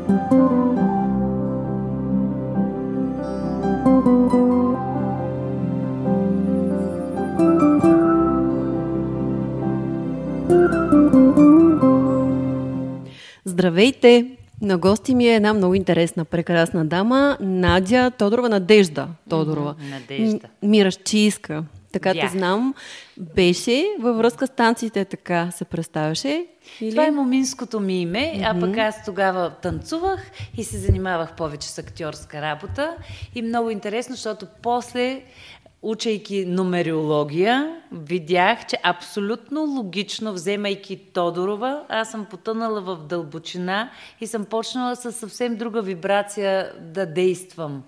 Здравейте! На гости ми е една много интересна, прекрасна дама, Надя Тодорова, Надежда Тодорова. Надежда. Мирашчийска. Така те знам. Беше във връзка с танците, така се представяше. Или? Това е моминското ми име, а пък аз тогава танцувах и се занимавах повече с актьорска работа. И много интересно, защото после, учейки нумерология, видях, че абсолютно логично, вземайки Тодорова, аз съм потънала в дълбочина и съм почнала със съвсем друга вибрация да действам.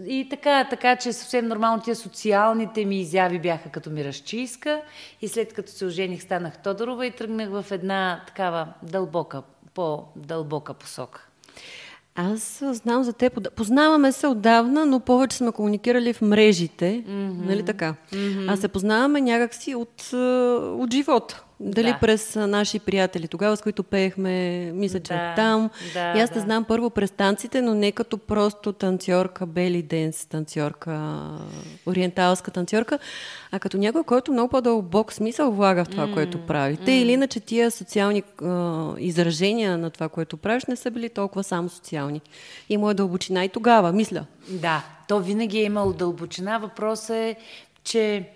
И така, че съвсем нормално тия социалните ми изяви бяха като Мирашчийска и след като се ожених, станах Тодорова и тръгнах в една такава по-дълбока посока. Аз знам за теб, познаваме се отдавна, но повече сме комуникирали в мрежите, нали така? А се познаваме някакси от живота. Дали през наши приятели тогава, с които пеехме, мисля, че там. И аз те знам първо през танците, но не като просто танцорка, бели денс танцорка, ориенталска танцорка, а като някой, който много по-дълбок смисъл влага в това, което правите. Или иначе тия социални изражения на това, което правиш, не са били толкова само социални. Има дълбочина и тогава, мисля. Да, то винаги е имало дълбочина. Въпросът е, че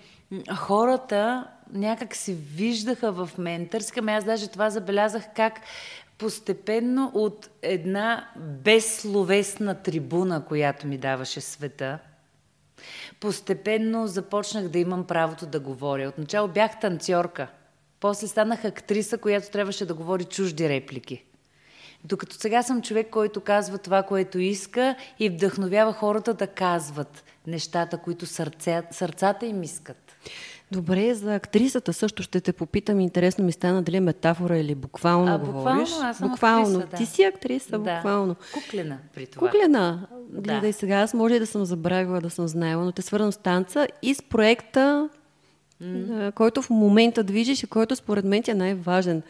хората някак се виждаха в мен. Търскаме, аз даже това забелязах как постепенно от една безсловесна трибуна, която ми даваше света, постепенно започнах да имам правото да говоря. Отначало бях танцорка, после станах актриса, която трябваше да говори чужди реплики. Докато сега съм човек, който казва това, което иска и вдъхновява хората да казват нещата, които сърцата им искат. Добре, за актрисата също ще те попитам. Интересно ми стана дали е метафора или буквално говориш. Буквално, аз съм буквално. актриса, да. Ти си актриса, буквално. Куклена при това. Куклена. Гледай сега, аз може и да съм забравила, да съм знаела, но те свързвам с танца и с проекта, който в момента движиш и който според мен е най-важен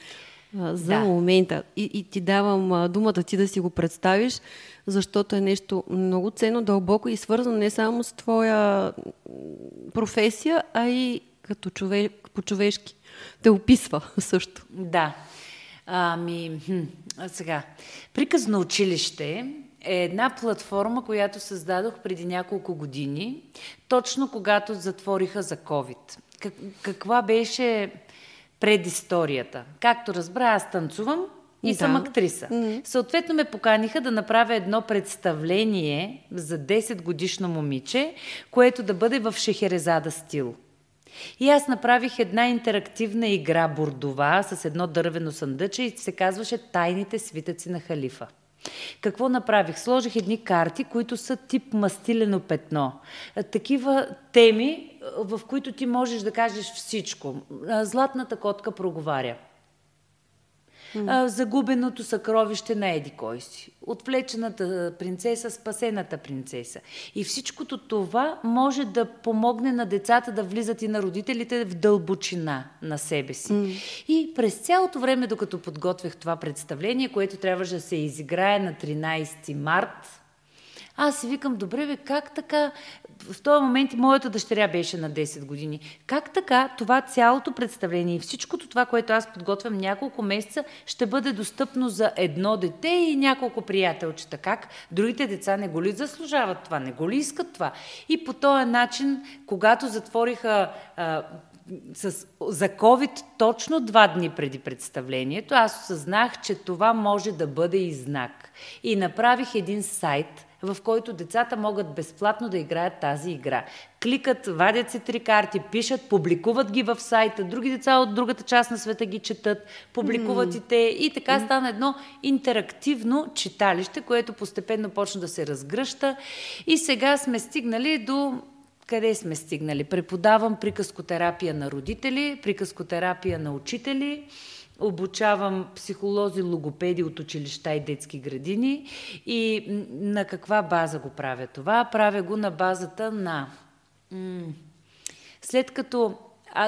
за момента. И ти давам думата ти да си го представиш, защото е нещо много ценно, дълбоко и свързано не само с твоя професия, а и като по-човешки. Те описва също. Да. Сега. Приказно училище е една платформа, която създадох преди няколко години, точно когато затвориха за COVID. Каква беше предисторията? Както разбра, аз танцувам и съм актриса. Съответно ме поканиха да направя едно представление за 10 годишно момиче, което да бъде в Шехерезада стил. И аз направих една интерактивна игра бордова с едно дървено съндъче и се казваше "Тайните свитъци на халифа". Какво направих? Сложих едни карти, които са тип мастилено петно. Такива теми, в които ти можеш да кажеш всичко. Златната котка проговаря. Загубеното съкровище на еди кой си. Отвлечената принцеса, спасената принцеса. И всичкото това може да помогне на децата да влизат и на родителите в дълбочина на себе си. И през цялото време, докато подготвях това представление, което трябваше да се изиграе на 13 март, аз си викам, добре бе, как така, в този момент и моята дъщеря беше на 10 години, как така това цялото представление и всичкото това, което аз подготвям няколко месеца, ще бъде достъпно за едно дете и няколко приятелчета? Как? Другите деца не го ли заслужават това, не го ли искат това? И по този начин, когато затвориха за COVID точно 2 дни преди представлението, аз осъзнах, че това може да бъде и знак. И направих един сайт, в който децата могат безплатно да играят тази игра. Кликат, вадят се 3 карти, пишат, публикуват ги в сайта, други деца от другата част на света ги четат, публикуват и те, и така стана едно интерактивно читалище, което постепенно почна да се разгръща. И сега сме стигнали до... Къде сме стигнали? Преподавам приказкотерапия на родители, приказкотерапия на учители, обучавам психолози, логопеди от училища и детски градини. И на каква база го правя това? Правя го на базата на... След като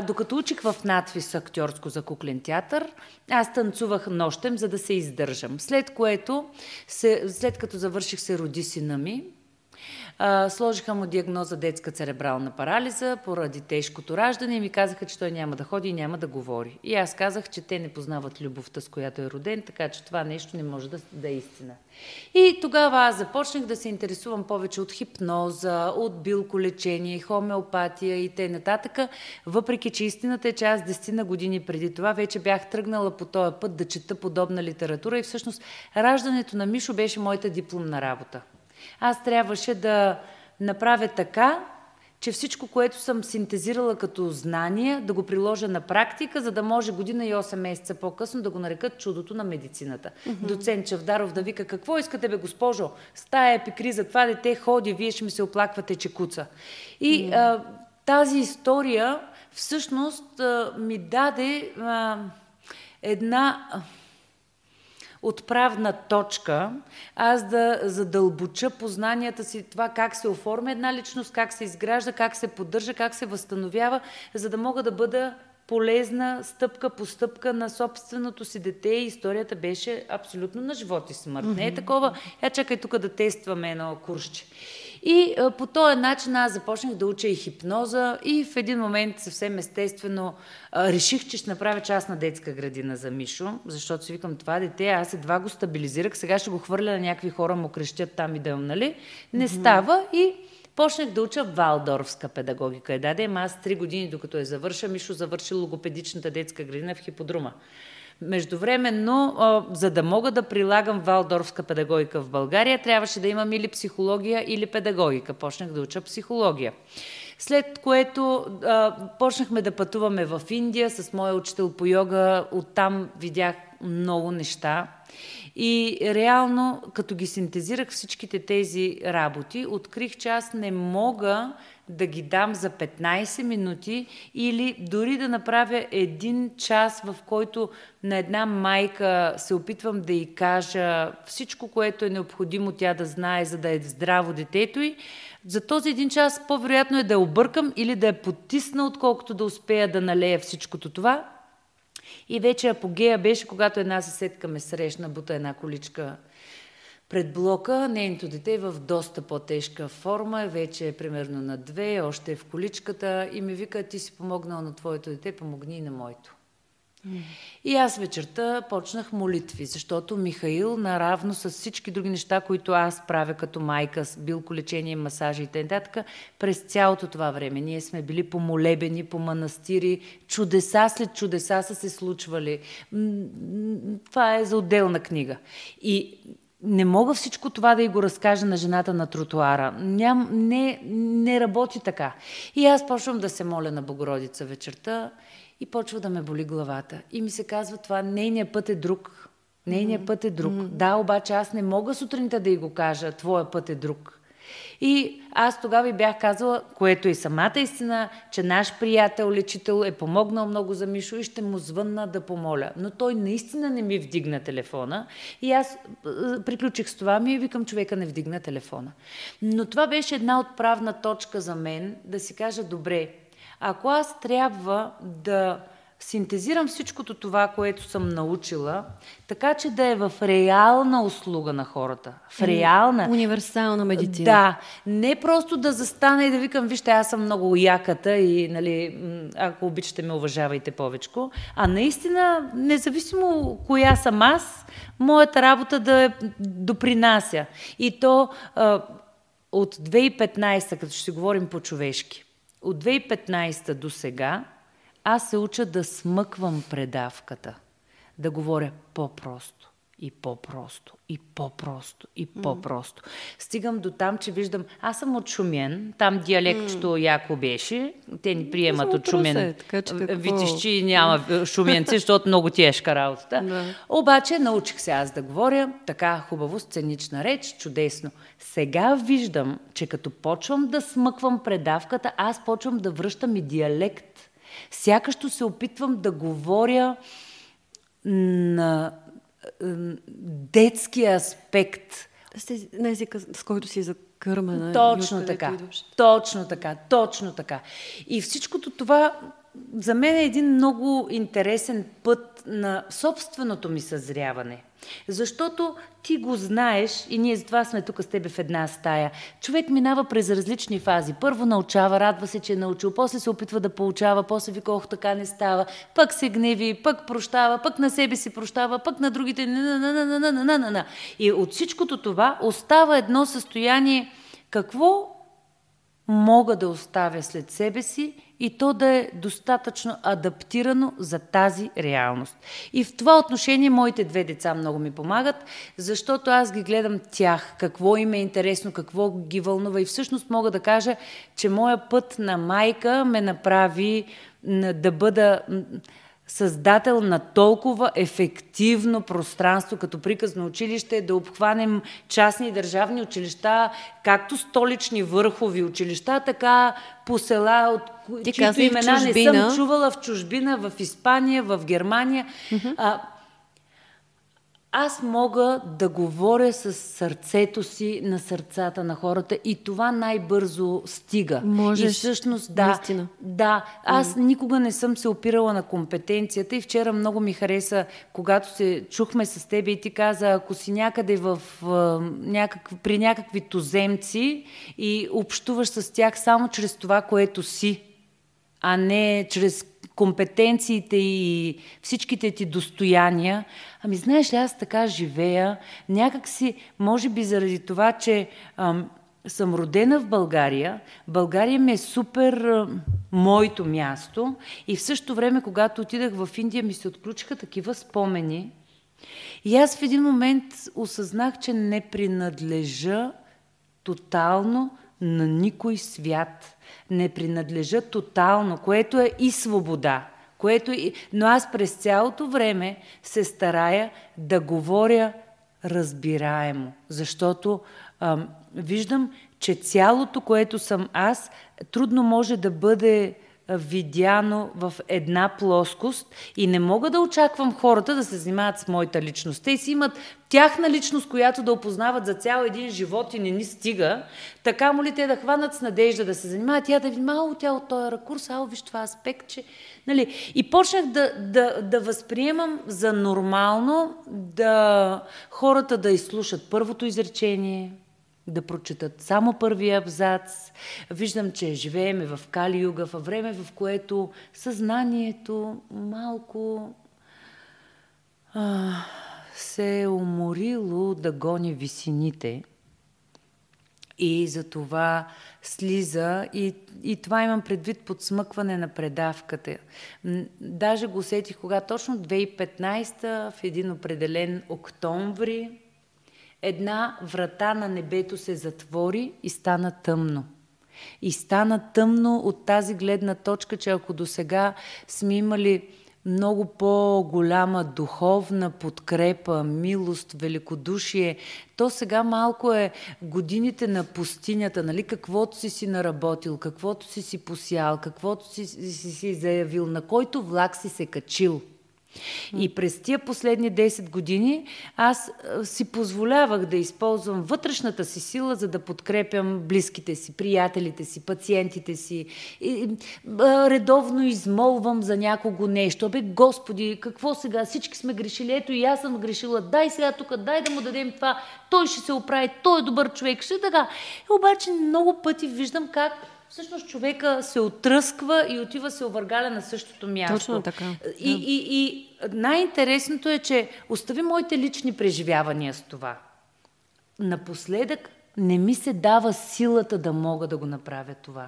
докато учих в надвис актьорско за куклен театър, аз танцувах нощем, за да се издържам. След като завърших, се роди сина ми. Сложиха му диагноза детска церебрална парализа поради тежкото раждане и ми казаха, че той няма да ходи и няма да говори. И аз казах, че те не познават любовта, с която е роден, така че това нещо не може да е истина. И тогава аз започнах да се интересувам повече от хипноза, от билколечение, хомеопатия и т.н. Въпреки че истината е, че аз 10 години преди това вече бях тръгнала по този път да чета подобна литература и всъщност раждането на Мишо беше моята дипломна работа. Аз трябваше да направя така, че всичко, което съм синтезирала като знание, да го приложа на практика, за да може година и 8 месеца по-късно да го нарекат чудото на медицината. Доцент Чавдаров да вика: какво искате, бе, госпожо? Стая епикриза, това дете ходи, вие ще ми се оплаквате, че куца. И тази история всъщност ми даде една отправна точка, аз да задълбоча познанията си, това как се оформя една личност, как се изгражда, как се поддържа, как се възстановява, за да мога да бъда полезна стъпка по стъпка на собственото си дете. Историята беше абсолютно на живот и смърт. Не е такова, чакай тук да тестваме едно курсче. И по този начин аз започнах да уча и хипноза и в един момент съвсем естествено реших, че ще направя частна детска градина за Мишо, защото си викам, това дете, аз едва го стабилизирах, сега ще го хвърля на някакви хора, му крещят там и дъм, нали? Не става и почнах да уча валдорфска педагогика. Аз 3 години, докато я завърша, Мишо завърши логопедичната детска градина в Хиподрума. Междувременно, за да мога да прилагам валдорфска педагогика в България, трябваше да имам или психология, или педагогика. Почнах да уча психология. След което почнахме да пътуваме в Индия с моя учител по йога. Оттам видях много неща. И реално, като ги синтезирах всичките тези работи, открих, че аз не мога да ги дам за 15 минути или дори да направя 1 час, в който на една майка се опитвам да й кажа всичко, което е необходимо тя да знае, за да е здраво детето й. За този 1 час по-вероятно е да я объркам или да я потисна, отколкото да успея да налея всичкото това. И вече апогея беше, когато една съседка ме срещна, бута една количка пред блока. Нейното дете е в доста по-тежка форма, вече е примерно на 2, още е в количката и ми вика: ти си помогнал на твоето дете, помогни и на моето. И аз вечерта почнах молитви, защото Михаил, наравно с всички други неща, които аз правя като майка, с билколечение, масажи и т.н., през цялото това време ние сме били по молебени, по манастири, чудеса след чудеса са се случвали. Това е за отделна книга. И не мога всичко това да й го разкажа на жената на тротуара. Не работи така. И аз почвам да се моля на Богородица вечерта и почва да ме боли главата. И ми се казва, това нейният път е друг. Нейният път е друг. Да, обаче аз не мога сутринта да й го кажа, твоя път е друг. И аз тогава и бях казала, което и самата истина, че наш приятел, лечител е помогнал много за Мишо и ще му звънна да помоля. Но той наистина не ми вдигна телефона и аз приключих с това и викам, човека не вдигна телефона. Но това беше една отправна точка за мен да си кажа, добре, ако аз трябва да синтезирам всичкото това, което съм научила, така че да е в реална услуга на хората. В реална. Универсална медицина. Да. Не просто да застана и да викам, вижте, аз съм много яката и, нали, ако обичате ме, уважавайте повечко. А наистина, независимо коя съм аз, моята работа да допринася. И то от 2015, като ще си говорим по-човешки, от 2015 до сега, аз се уча да смъквам предавката, да говоря по-просто и по-просто и по-просто и по-просто. Стигам до там, че виждам, аз съм от Шумен, там диалектчето яко беше, те ни приемат от Шумен. Витишчи няма шуменци, защото много тежка работата. Да. Обаче научих се аз да говоря така хубаво, сценична реч, чудесно. Сега виждам, че като почвам да смъквам предавката, аз почвам да връщам и диалект. Сякащо се опитвам да говоря на детския аспект. На езика, с който си закърмена. Точно така. Точно така. И всичкото това за мен е един много интересен път на собственото ми съзряване. Защото ти го знаеш и ние с това сме тук с тебе в една стая. Човек минава през различни фази. Първо научава, радва се, че е научил, после се опитва да получава, после вика, ох, така не става, пък се гневи, пък прощава, пък на себе си прощава, пък на другите. И от всичкото това остава едно състояние, какво мога да оставя след себе си и то да е достатъчно адаптирано за тази реалност. И в това отношение моите две деца много ми помагат, защото аз ги гледам тях, какво им е интересно, какво ги вълнува и всъщност мога да кажа, че моя път на майка ме направи да бъда създател на толкова ефективно пространство, като приказно училище, да обхванем частни и държавни училища, както столични върхови училища, така по села, от чието имена не съм чувала, в чужбина, в Испания, в Германия. Аз мога да говоря с сърцето си на сърцата на хората и това най-бързо стига. Можеш, и всъщност, да, аз никога не съм се опирала на компетенцията и вчера много ми хареса, когато се чухме с теб и ти каза, ако си някъде при някакви туземци и общуваш с тях само чрез това, което си, а не чрез компетенциите и всичките ти достояния. Ами знаеш ли, аз така живея, някак си, може би заради това, че съм родена в България, България ми е супер моето място и в същото време, когато отидах в Индия, ми се отключиха такива спомени. И аз в един момент осъзнах, че не принадлежа тотално на никой свят. Не принадлежа тотално, което е и свобода. Но аз през цялото време се старая да говоря разбираемо, защото виждам, че цялото, което съм аз, трудно може да бъде видяно в една плоскост и не мога да очаквам хората да се занимават с моята личност. Те си имат тяхна личност, която да опознават за цял един живот и не ни стига. Така му ли те да хванат с надежда да се занимават, тя да ви тя от този ракурс, виж това аспект, че... Нали? И почнах да възприемам за нормално хората да изслушат първото изречение, да прочитат само първия абзац. Виждам, че живееме в Кали-юга, във време, в което съзнанието малко се е уморило да гони висините и за това слиза и това имам предвид под смъкване на предавката. Даже го усетих, кога точно 2015 в един определен октомври една врата на небето се затвори и стана тъмно. И стана тъмно от тази гледна точка, че ако досега сме имали много по-голяма духовна подкрепа, милост, великодушие, то сега малко е годините на пустинята, нали? Каквото си наработил, каквото си посял, каквото си заявил, на който влак си се качил. И през тия последни 10 години аз си позволявах да използвам вътрешната си сила, за да подкрепям близките си, приятелите си, пациентите си. Редовно измолвам за някого нещо. Господи, какво сега? Всички сме грешили. Ето и аз съм грешила. Дай сега тук, дай да му дадем това. Той ще се оправи. Той е добър човек. Ще така. Обаче много пъти виждам как всъщност човека се отръсква и отива се овъргаля на същото място. Точно така. И най-интересното е, че остави моите лични преживявания с това. Напоследък не ми се дава силата да мога да го направя това.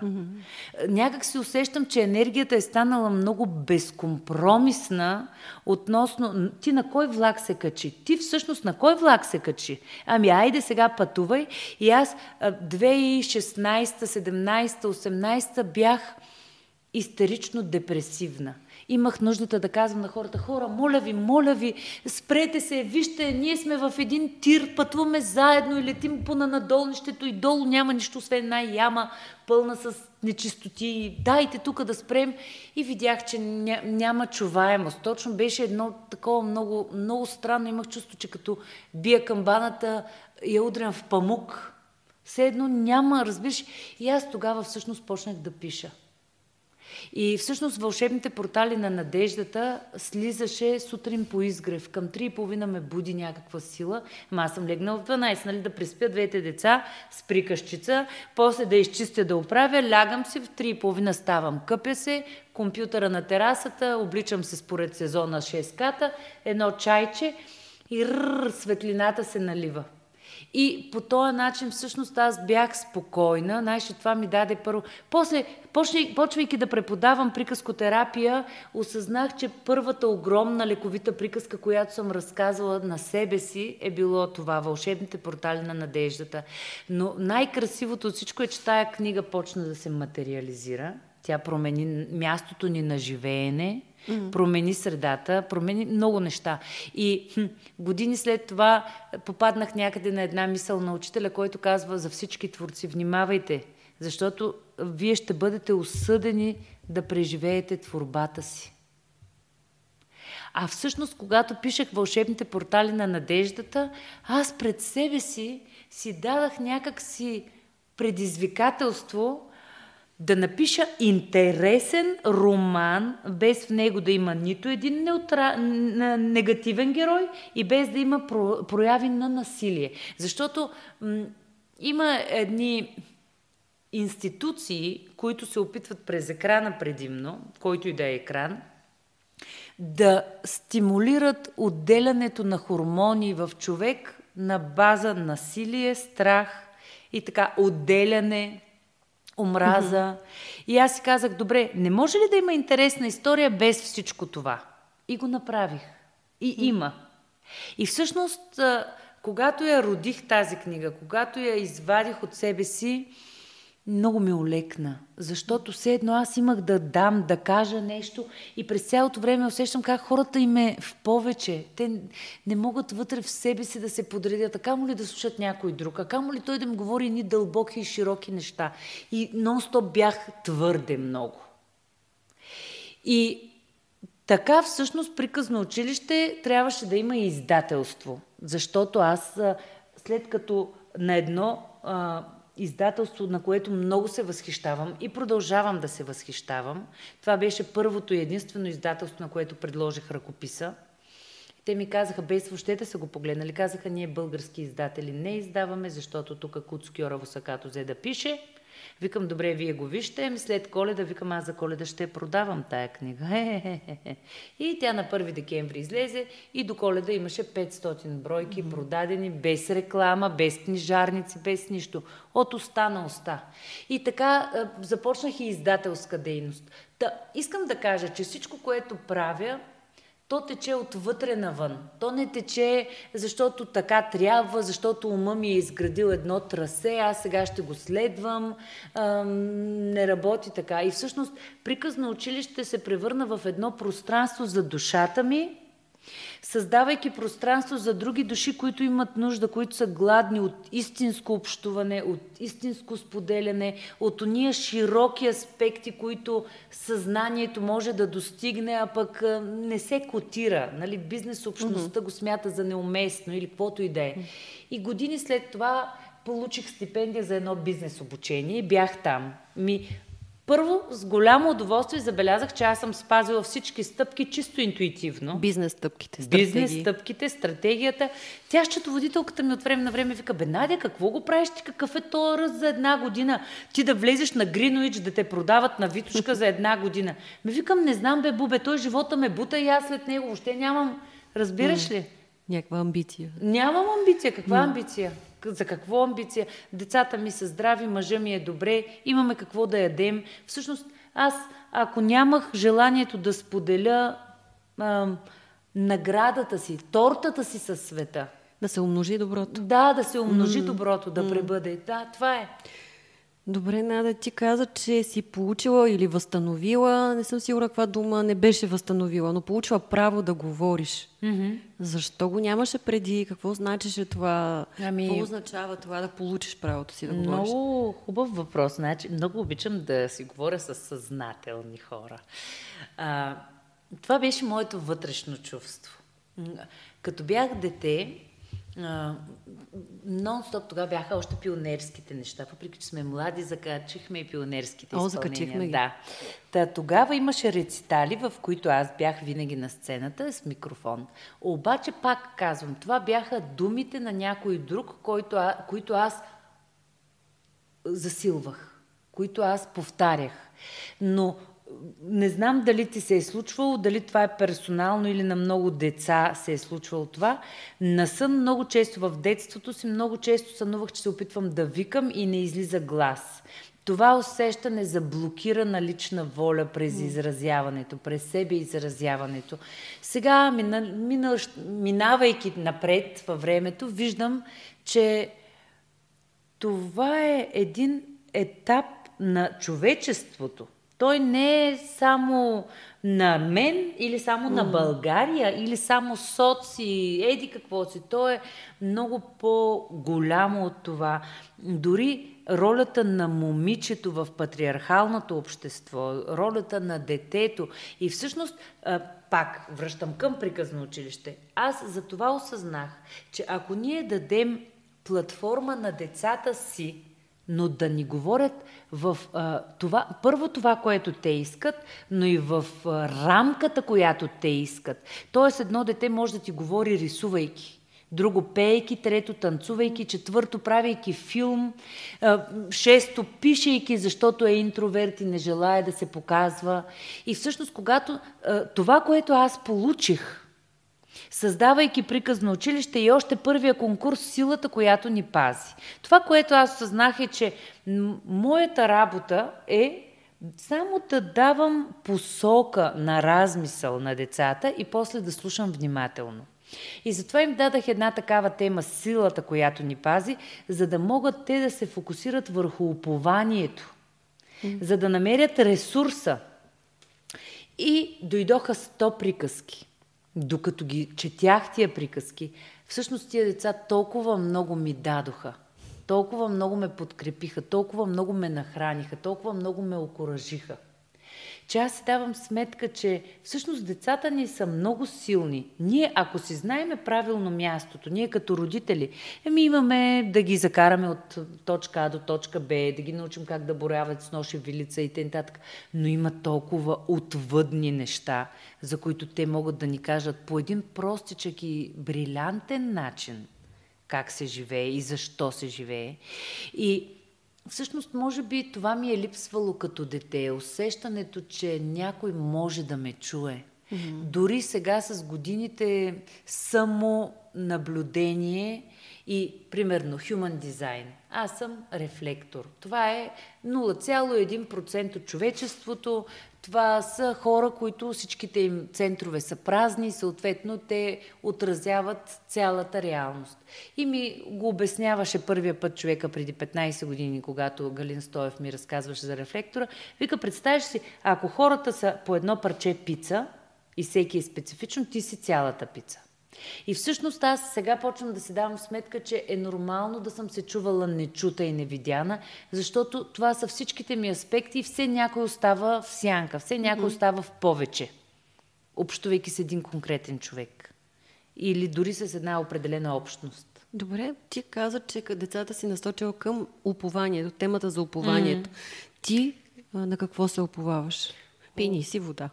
Някак си усещам, че енергията е станала много безкомпромисна относно ти на кой влак се качи. Ти всъщност на кой влак се качи? Ами айде сега пътувай. И аз 2016, 17, 18 бях истерично депресивна. Имах нуждата да казвам на хората, хора, моля ви, спрете се, вижте, ние сме в един тир, пътуваме заедно и летим по надолнището и долу няма нищо, освен една яма, пълна с нечистоти. Дайте тук да спрем. И видях, че няма чуваемост. Точно беше едно такова много, много странно. Имах чувство, че като бия камбаната, я удрям в памук. Все едно няма, разбираш. И аз тогава всъщност почнах да пиша. И всъщност вълшебните портали на надеждата слизаше сутрин по изгрев. Към 3:30 ме буди някаква сила. Аз съм легнал в 12, нали, да преспя двете деца с приказчица, после да изчистя, да оправя, лягам си, в 3:30 ставам, къпя се, компютъра на терасата, обличам се според сезона 6 ката, едно чайче и светлината се налива. И по този начин всъщност аз бях спокойна. Знаеш, това ми даде първо. После, почвайки да преподавам приказкотерапия, осъзнах, че първата огромна лековита приказка, която съм разказала на себе си, е било това, вълшебните портали на надеждата. Но най-красивото от всичко е, че тая книга почна да се материализира. Тя промени мястото ни на живеене, промени средата, промени много неща. И години след това попаднах някъде на една мисъл на учителя, който казва за всички творци: внимавайте, защото вие ще бъдете осъдени да преживеете творбата си. А всъщност, когато пишех вълшебните портали на надеждата, аз пред себе си дадах някакси предизвикателство да напиша интересен роман, без в него да има нито един негативен герой и без да има прояви на насилие. Защото има едни институции, които се опитват през екрана предимно, който и да е екран, да стимулират отделянето на хормони в човек на база насилие, страх и така отделяне, омраза. И аз си казах, добре, не може ли да има интересна история без всичко това? И го направих. И има. И всъщност, когато я родих тази книга, когато я извадих от себе си, много ми олекна. Защото все едно аз имах да дам, да кажа нещо и през цялото време усещам как хората им е в повече. Те не могат вътре в себе си да се подредят. А камо ли да слушат някой друг? А камо ли той да им говори едни дълбоки и широки неща? И нон-стоп бях твърде много. И така всъщност приказно училище трябваше да има и издателство. Защото аз след като на едно издателство, на което много се възхищавам и продължавам да се възхищавам. Това беше първото и единствено издателство, на което предложих ръкописа. Те ми казаха, без въобще да са го погледнали, казаха, ние български издатели не издаваме, защото тук Куц Кьорово Сакато взе да пише. Викам, добре, вие го вижте. След Коледа, викам, аз за Коледа ще продавам тая книга. И тя на 1 декември излезе и до Коледа имаше 500 бройки продадени, без реклама, без книжарници, без нищо. От уста на уста. И така започнах и издателска дейност. Искам да кажа, че всичко, което правя, то тече отвътре навън. То не тече, защото така трябва, защото ума ми е изградил едно трасе, аз сега ще го следвам. Не работи така. И всъщност приказно училище се превърна в едно пространство за душата ми, създавайки пространство за други души, които имат нужда, които са гладни от истинско общуване, от истинско споделяне, от ония широки аспекти, които съзнанието може да достигне, а пък не се котира. Нали? Бизнес общността го смята за неуместно или каквото и да е. И години след това получих стипендия за едно бизнес обучение и бях там. Първо, с голямо удоволствие забелязах, че аз съм спазила всички стъпки чисто интуитивно. Бизнес стъпките, стратегии. Бизнес стъпките, стратегията. Тя счетоводителката ми от време на време вика, бе, Надя, какво го правиш ти? Какъв е този ръст за една година? Ти да влезеш на Гринуич, да те продават на Витушка за една година. Викам, не знам, бе, Бубе, той живота ме бута и аз след него въобще нямам. Разбираш ли? Някаква амбиция. Нямам амбиция. Каква амбиция? За какво амбиция? Децата ми са здрави, мъжа ми е добре, имаме какво да ядем. Всъщност, аз, ако нямах желанието да споделя наградата си, тортата си със света. Да се умножи доброто. Да се умножи доброто, да пребъде. Да, това е. Добре, Нада, ти каза, че си получила или възстановила, не съм сигурна каква дума, не беше възстановила, но получила право да говориш. Защо го нямаше преди? Какво значеше това? Какво означава това да получиш правото си да говориш? Много хубав въпрос. Значи, много обичам да си говоря с съзнателни хора. Това беше моето вътрешно чувство. Като бях дете, нон-стоп тогава бяха още пионерските неща. Въпреки че сме млади, закачихме и пионерските изпълнения. Закачихме ги. Да. Тогава имаше рецитали, в които аз бях винаги на сцената с микрофон. Обаче, пак казвам, това бяха думите на някой друг, които аз засилвах, които аз повтарях. Но не знам дали ти се е случвало, дали това е персонално или на много деца се е случвало това. На сън много често в детството си, много често сънувах, че се опитвам да викам и не излиза глас. Това усещане за блокирана лична воля през изразяването, през себе изразяването. Сега, минавайки напред във времето, виждам, че това е един етап на човечеството. Той не е само на мен или само на България или само соци, еди какво си. То е много по-голямо от това. Дори ролята на момичето в патриархалното общество, ролята на детето и всъщност пак връщам към приказно училище. Аз за това осъзнах, че ако ние дадем платформа на децата си, но да ни говорят в това, което те искат, но и в рамката, която те искат. Тоест едно дете може да ти говори рисувайки, друго пеейки, трето танцувайки, четвърто правейки филм, шесто пишейки, защото е интроверт и не желая да се показва. И всъщност, когато това, което аз получих, създавайки приказно училище и още първия конкурс, силата, която ни пази. Това, което аз осъзнах е, че моята работа е само да давам посока на размисъл на децата и после да слушам внимателно. И затова им дадах една такава тема, силата, която ни пази, за да могат те да се фокусират върху упованието, за да намерят ресурса. И дойдоха 100 приказки. Докато ги четях тия приказки, всъщност тия деца толкова много ми дадоха, толкова много ме подкрепиха, толкова много ме нахраниха, толкова много ме окуражиха, че аз си давам сметка, че всъщност децата ни са много силни. Ние, ако си знаеме правилно мястото, ние като родители, имаме да ги закараме от точка А до точка Б, да ги научим как да боравят с нож и вилица и т.н. Но има толкова отвъдни неща, за които те могат да ни кажат по един простичък и брилянтен начин как се живее и защо се живее. И всъщност, може би това ми е липсвало като дете. Усещането, че някой може да ме чуе. Дори сега с годините самонаблюдение и, примерно, human design. Аз съм рефлектор. Това е 0,1% от човечеството. Това са хора, които всичките им центрове са празни и съответно те отразяват цялата реалност. И ми го обясняваше първия път човека преди 15 години, когато Галин Стоев ми разказваше за рефлектора. Вика, представяш си, ако хората са по едно парче пица и всеки е специфично, ти си цялата пица. И всъщност аз сега почвам да си давам сметка, че е нормално да съм се чувала нечута и невидяна, защото това са всичките ми аспекти и все някой остава в сянка, все някой остава в повече, общувайки с един конкретен човек. Или дори с една определена общност. Добре, ти каза, че децата си насочила към упованието, темата за упованието. Ти на какво се уповаваш? Пини си вода.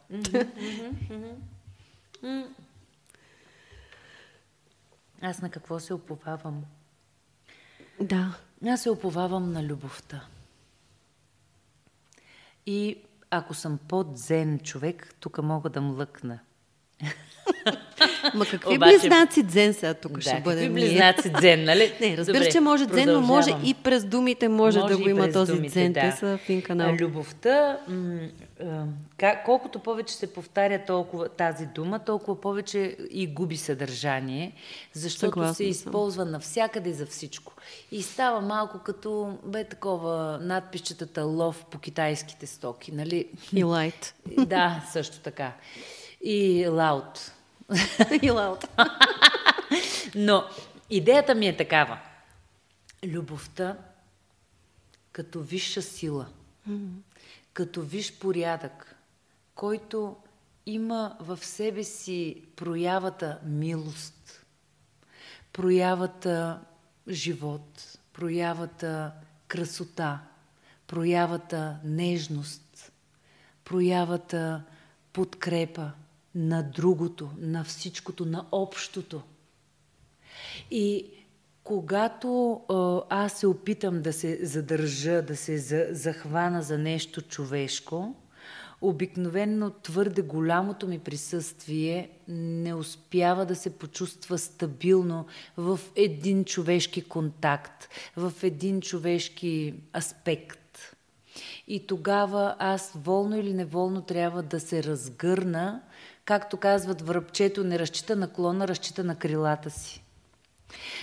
Аз на какво се уповавам? Да. Аз се уповавам на любовта. И ако съм по-дзен човек, тук мога да млъкна. Ма какви близнаци дзен сега тук ще бъдем? Какви близнаци дзен, нали? Не, разбираш, че може дзен, но може и през думите може да го има този дзен. Те са в един канал. Любовта, колкото повече се повтаря толкова тази дума, толкова повече и губи съдържание, защото се използва навсякъде за всичко. И става малко като такова надписчетата love по китайските стоки, нали? И light. Да, също така. И loud. И loud. Но идеята ми е такава. Любовта като висша сила, като висш порядък, който има в себе си проявата милост, проявата живот, проявата красота, проявата нежност, проявата подкрепа на другото, на всичкото, на общото. И когато аз се опитам да се задържа, да се захвана за нещо човешко, обикновено твърде голямото ми присъствие не успява да се почувства стабилно в един човешки контакт, в един човешки аспект. И тогава аз волно или неволно трябва да се разгърна, както казват, връбчето не разчита на клона, разчита на крилата си.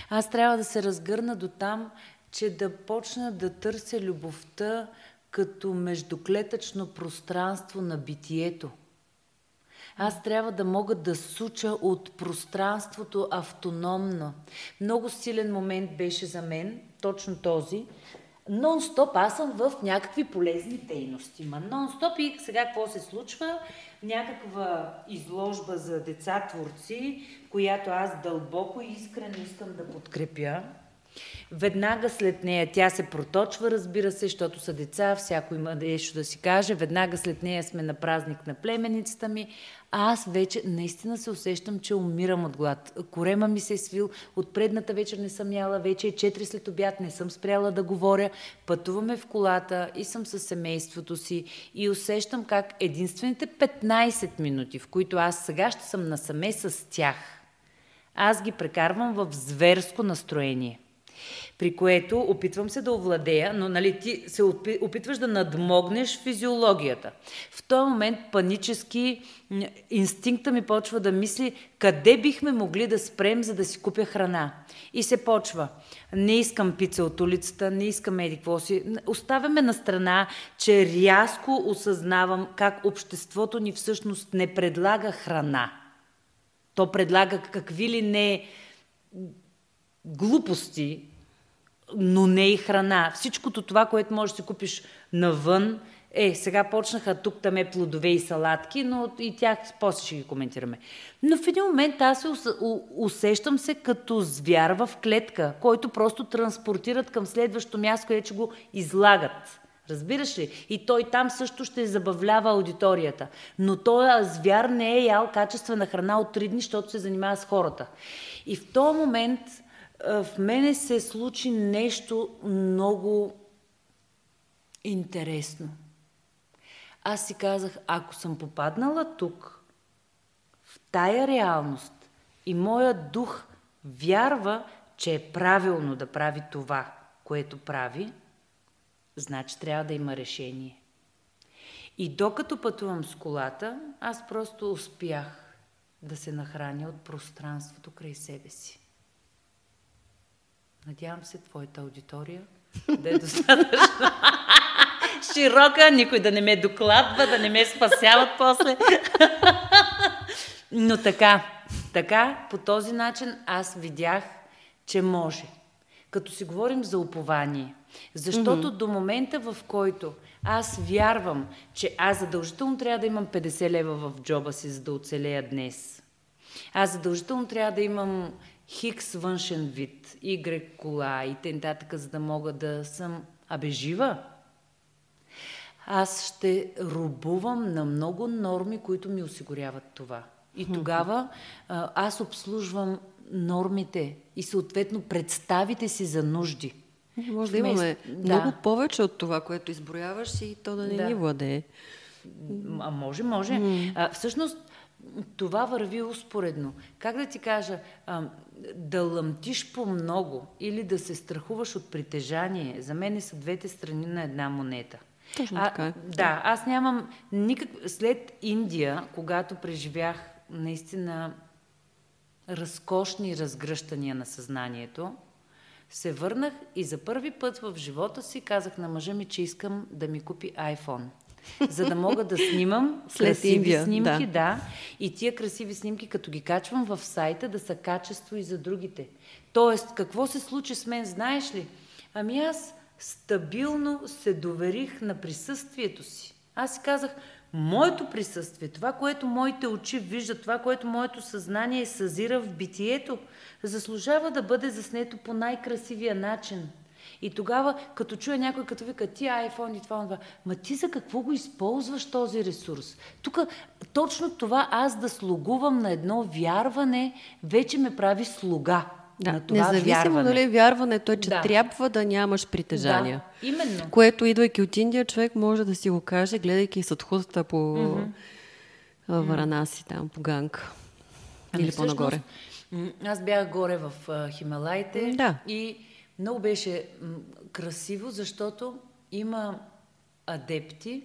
Аз трябва да се разгърна до там, че да почна да търся любовта като междуклетъчно пространство на битието. Аз трябва да мога да суча от пространството автономно. Много силен момент беше за мен, точно този. Нон-стоп аз съм в някакви полезни дейности. Нон-стоп и сега какво се случва? Някаква изложба за деца-творци, която аз дълбоко и искрено искам да подкрепя. Веднага след нея тя се проточва, разбира се, защото са деца, всяко има нещо да си каже. Веднага след нея сме на празник на племеницата ми. А аз вече наистина се усещам, че умирам от глад. Корема ми се е свил, от предната вечер не съм яла, вече е 4 след обяд, не съм спряла да говоря. Пътуваме в колата и съм със семейството си и усещам как единствените 15 минути, в които аз сега ще съм насаме с тях, аз ги прекарвам в зверско настроение. При което опитвам се да овладея, но нали, ти се опитваш да надмогнеш физиологията. В този момент панически инстинкта ми почва да мисли къде бихме могли да спрем, за да си купя храна. И се почва. Не искам пица от улицата, не искам еди какво си. Оставяме на страна, че рязко осъзнавам как обществото ни всъщност не предлага храна. То предлага какви ли не глупости, но не и храна. Всичкото това, което можеш да си купиш навън, сега почнаха тук-там плодове и салатки, но и тях после ще ги коментираме. Но в един момент аз усещам се като звяр в клетка, който просто транспортират към следващото място, където ще го излагат. Разбираш ли? И той там също ще забавлява аудиторията. Но той звяр не е ял качествена храна от 3 дни, защото се занимава с хората. И в този момент в мене се случи нещо много интересно. Аз си казах, ако съм попаднала тук, в тая реалност, и моят дух вярва, че е правилно да прави това, което прави, значи трябва да има решение. И докато пътувам с колата, аз просто успях да се нахраня от пространството край себе си. Надявам се твоята аудитория да е достатъчно широка, никой да не ме докладва, да не ме спасяват после. Но така, по този начин аз видях, че може. Като си говорим за упование. Защото до момента, в който аз вярвам, че аз задължително трябва да имам 50 лева в джоба си, за да оцелея днес. Аз задължително трябва да имам хикс външен вид, Y кола и т.н., за да мога да съм жива. Аз ще робувам на много норми, които ми осигуряват това. И тогава аз обслужвам нормите и съответно представите си за нужди. Може да имаме много повече от това, което изброяваш и то да не ни владее. Може. Всъщност това върви успоредно. Как да ти кажа, да лъмтиш по много или да се страхуваш от притежание, за мен са двете страни на една монета. Точно така. Да, аз нямам след Индия, когато преживях наистина разкошни разгръщания на съзнанието, се върнах и за първи път в живота си казах на мъжа ми, че искам да ми купи iPhone. За да мога да снимам красиви снимки, и тия красиви снимки, като ги качвам в сайта, да са качество и за другите. Тоест, какво се случи с мен, знаеш ли? Аз стабилно се доверих на присъствието си. Аз си казах, моето присъствие, това, което моите очи виждат, това, което моето съзнание съзира в битието, заслужава да бъде заснето по най-красивия начин. И тогава, като чуя някой, като вика, ти iPhone и това, ма ти за какво го използваш този ресурс? Тук точно това аз да слугувам на едно вярване, вече ме прави слуга. Да, на това независимо вярване. дали вярването е, че трябва да нямаш притежания. Да, именно. Което, идвайки от Индия, човек може да си го каже, гледайки Садхуста по Варанаси, там, по Ганг. Или по-нагоре. Аз бях горе в Хималаите и много беше красиво, защото има адепти,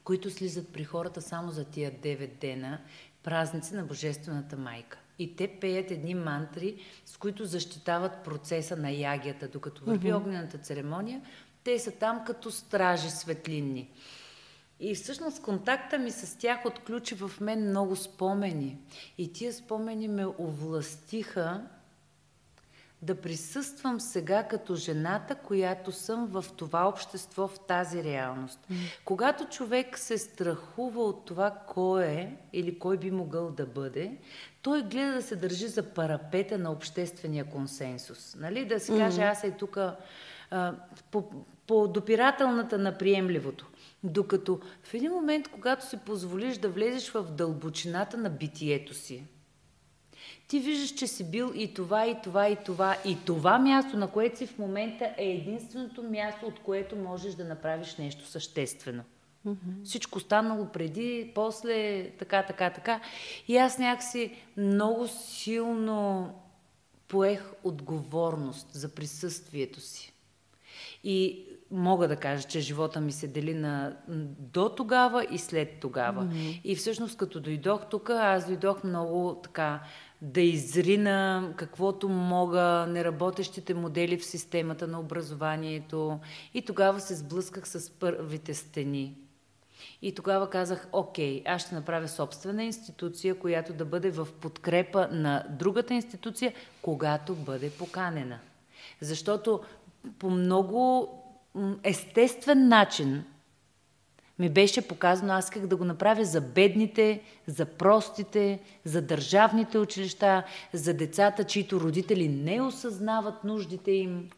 които слизат при хората само за тия 9 дена, празници на Божествената майка. И те пеят едни мантри, с които защитават процеса на ягията, докато върви огнената церемония. Те са там като стражи светлинни. И всъщност контакта ми с тях отключи в мен много спомени. И тия спомени ме овластиха да присъствам сега като жената, която съм в това общество, в тази реалност. Когато човек се страхува от това кой е или кой би могъл да бъде, той гледа да се държи за парапета на обществения консенсус. Нали? Да си каже, аз е тук по допирателната на приемливото. Докато в един момент, когато си позволиш да влезеш в дълбочината на битието си, ти виждаш, че си бил и това, и това, и това. И това място, на което си в момента, е единственото място, от което можеш да направиш нещо съществено. Всичко останало преди, после, така. И аз някакси много силно поех отговорност за присъствието си. И мога да кажа, че живота ми се дели на до тогава и след тогава. И всъщност, като дойдох тук, аз дойдох много така да изрина каквото мога, неработещите модели в системата на образованието. И тогава се сблъсках с първите стени. И тогава казах, окей, аз ще направя собствена институция, която да бъде в подкрепа на другата институция, когато бъде поканена. Защото по много естествен начин ми беше показано, аз исках да го направя за бедните, за простите, за държавните училища, за децата, чието родители не осъзнават нуждите им.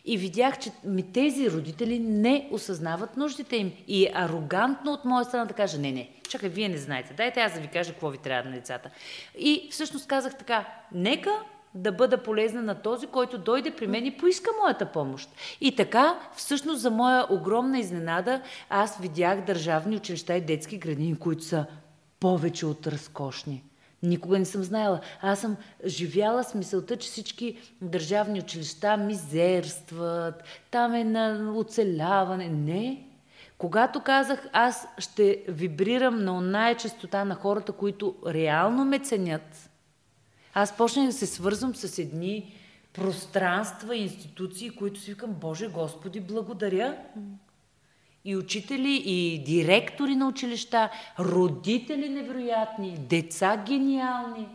И видях, че тези родители не осъзнават нуждите им. И арогантно от моя страна да кажа, не, чакай, вие не знаете, дайте аз да ви кажа какво ви трябва на децата. И всъщност казах така, нека да бъда полезна на този, който дойде при мен и поиска моята помощ. И така, всъщност за моя огромна изненада, аз видях държавни училища и детски градини, които са повече от разкошни. Никога не съм знаела. Аз съм живяла с мисълта, че всички държавни училища мизерстват, там е на оцеляване. Не. Когато казах, аз ще вибрирам на оная честота на хората, които реално ме ценят, аз почнах да се свързвам с едни пространства, институции, които си викам, Боже Господи, благодаря. И учители, и директори на училища, родители невероятни, деца гениални.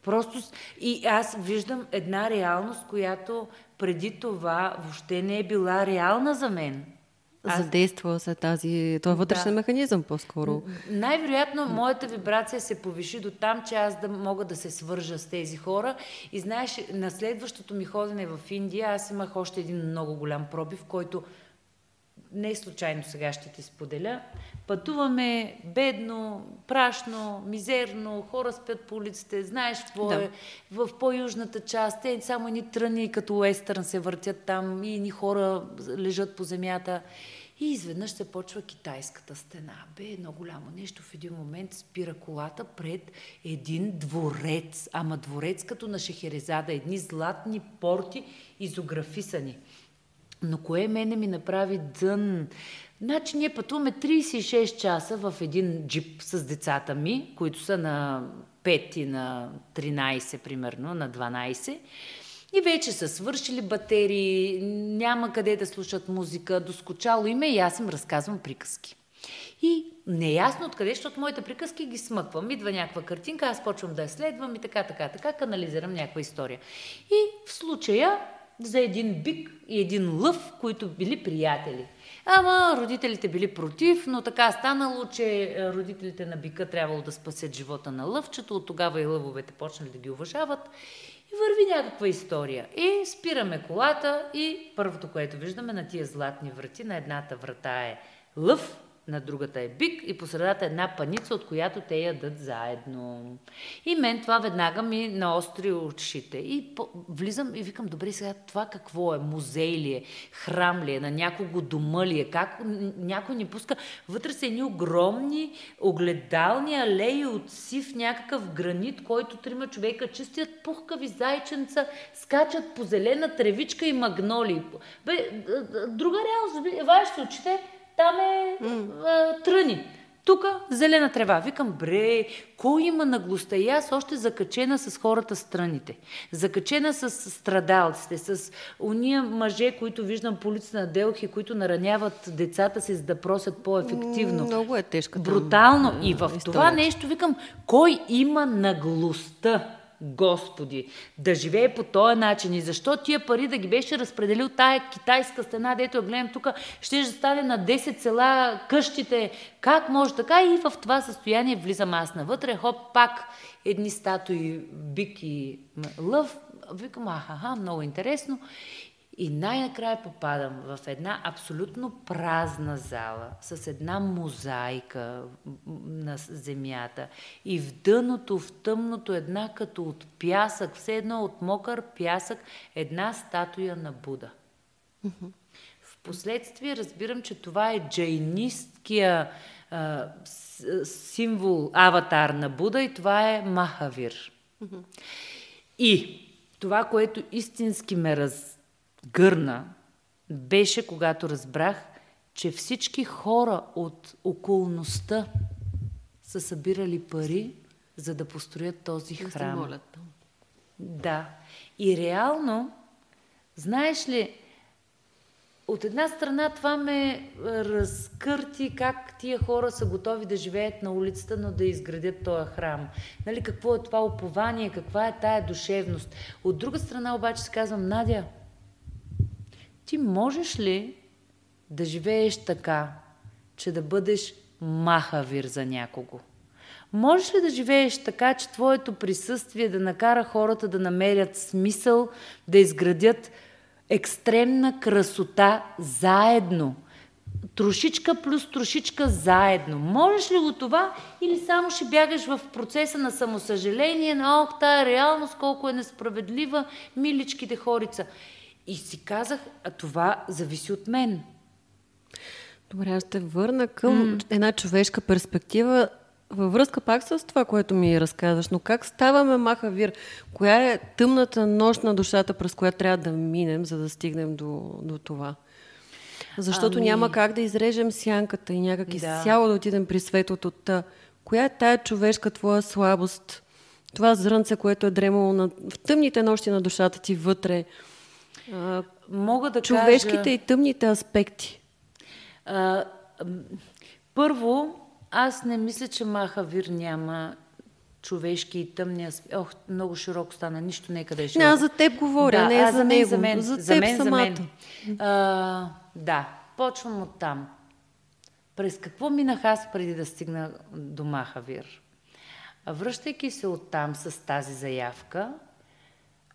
Просто и аз виждам една реалност, която преди това въобще не е била реална за мен. Задейства се този вътрешен механизъм по-скоро. Най-вероятно моята вибрация се повиши до там, че аз да мога да се свържа с тези хора. И знаеш, на следващото ми ходене в Индия, аз имах още един много голям пробив, който не случайно сега ще ти споделя. Пътуваме бедно, прашно, мизерно, хора спят по улиците, знаеш какво е. В по-южната част, те само едни тръни като уестърн се въртят там и едни хора лежат по земята. И изведнъж се почва китайската стена. Едно голямо нещо. В един момент спира колата пред един дворец. Ама дворец като на Шехерезада. Едни златни порти изографисани. Но кое мене ми направи дън? Значи ние пътуваме 36 часа в един джип с децата ми, които са на 5 и на 13, примерно, на 12. И вече са свършили батерии, няма къде да слушат музика, доскочало име и аз им разказвам приказки. И неясно откъде, защото моите приказки ги смъквам. Идва някаква картинка, аз почвам да я следвам и така, канализирам някаква история. И в случая за един бик и един лъв, които били приятели. Ама родителите били против, но така станало, че родителите на бика трябвало да спасят живота на лъвчето, от тогава и лъвовете почнали да ги уважават. И върви някаква история. И спираме колата и първото, което виждаме на тия златни врати, на едната врата е лъв, на другата е бик и по средата е една паница, от която те ядат заедно. И мен това веднага ми наостри ушите. И влизам и викам, добре, сега това какво е? Музей ли е? Храм ли е? На някого дома ли е? Как някой ни пуска? Вътре са едни огромни огледални алеи от сив някакъв гранит, който 3 човека чистят, пухкави зайченца, скачат по зелена тревичка и магнолии. Друга реалност, вашите очите, там е тръни. Тук зелена трева. Викам, бре, кой има наглостта? И аз още закачена с хората страните. Закачена с страдалците, с уния мъже, които виждам по улицата на Делхи, които нараняват децата си, за да просят по-ефективно. Много е тежка. Брутално. И в това нещо викам, кой има наглостта? Господи, да живее по този начин и защо тия пари да ги беше разпределил тая китайска стена, дето я гледам тук, ще стане на 10 села къщите, как може така? И в това състояние влизам аз навътре, хоп, пак едни статуи, бик и лъв, викам, аха, много интересно. И най-накрая попадам в една абсолютно празна зала, с една мозайка на земята и в дъното, в тъмното, една като от пясък, все едно от мокър пясък, една статуя на Буда. Впоследствие разбирам, че това е джайнисткия символ, аватар на Буда и това е Махавир. И това, което истински ме гърна, беше когато разбрах, че всички хора от околността са събирали пари, за да построят този храм. Да. И реално, знаеш ли, от една страна това ме разкърти как тия хора са готови да живеят на улицата, но да изградят този храм. Нали, какво е това упование, каква е тая душевност. От друга страна обаче си казвам, Надя, ти можеш ли да живееш така, че да бъдеш Махавир за някого? Можеш ли да живееш така, че твоето присъствие да накара хората да намерят смисъл, да изградят екстремна красота заедно? Трошичка плюс трошичка заедно. Можеш ли го това или само ще бягаш в процеса на самосъжаление, на тая реалност, колко е несправедлива, миличките хорица? И си казах, а това зависи от мен. Добре, аз ще върна към една човешка перспектива, във връзка пак с това, което ми разказваш. Но как ставаме Махавир? Коя е тъмната нощ на душата, през която трябва да минем, за да стигнем до това? Защото няма как да изрежем сянката и някак изцяло да отидем при светлото. Коя е тая човешка твоя слабост? Това зрънце, което е дремало в тъмните нощи на душата ти вътре? Мога да човешките кажа... и тъмните аспекти. Първо, аз не мисля, че Махавир няма човешки и тъмни аспекти. Много широко стана, нищо нека да е широко. Не, за теб говоря, не за него. За мен самата. Да, почвам оттам. През какво минах аз преди да стигна до Махавир? Връщайки се оттам с тази заявка,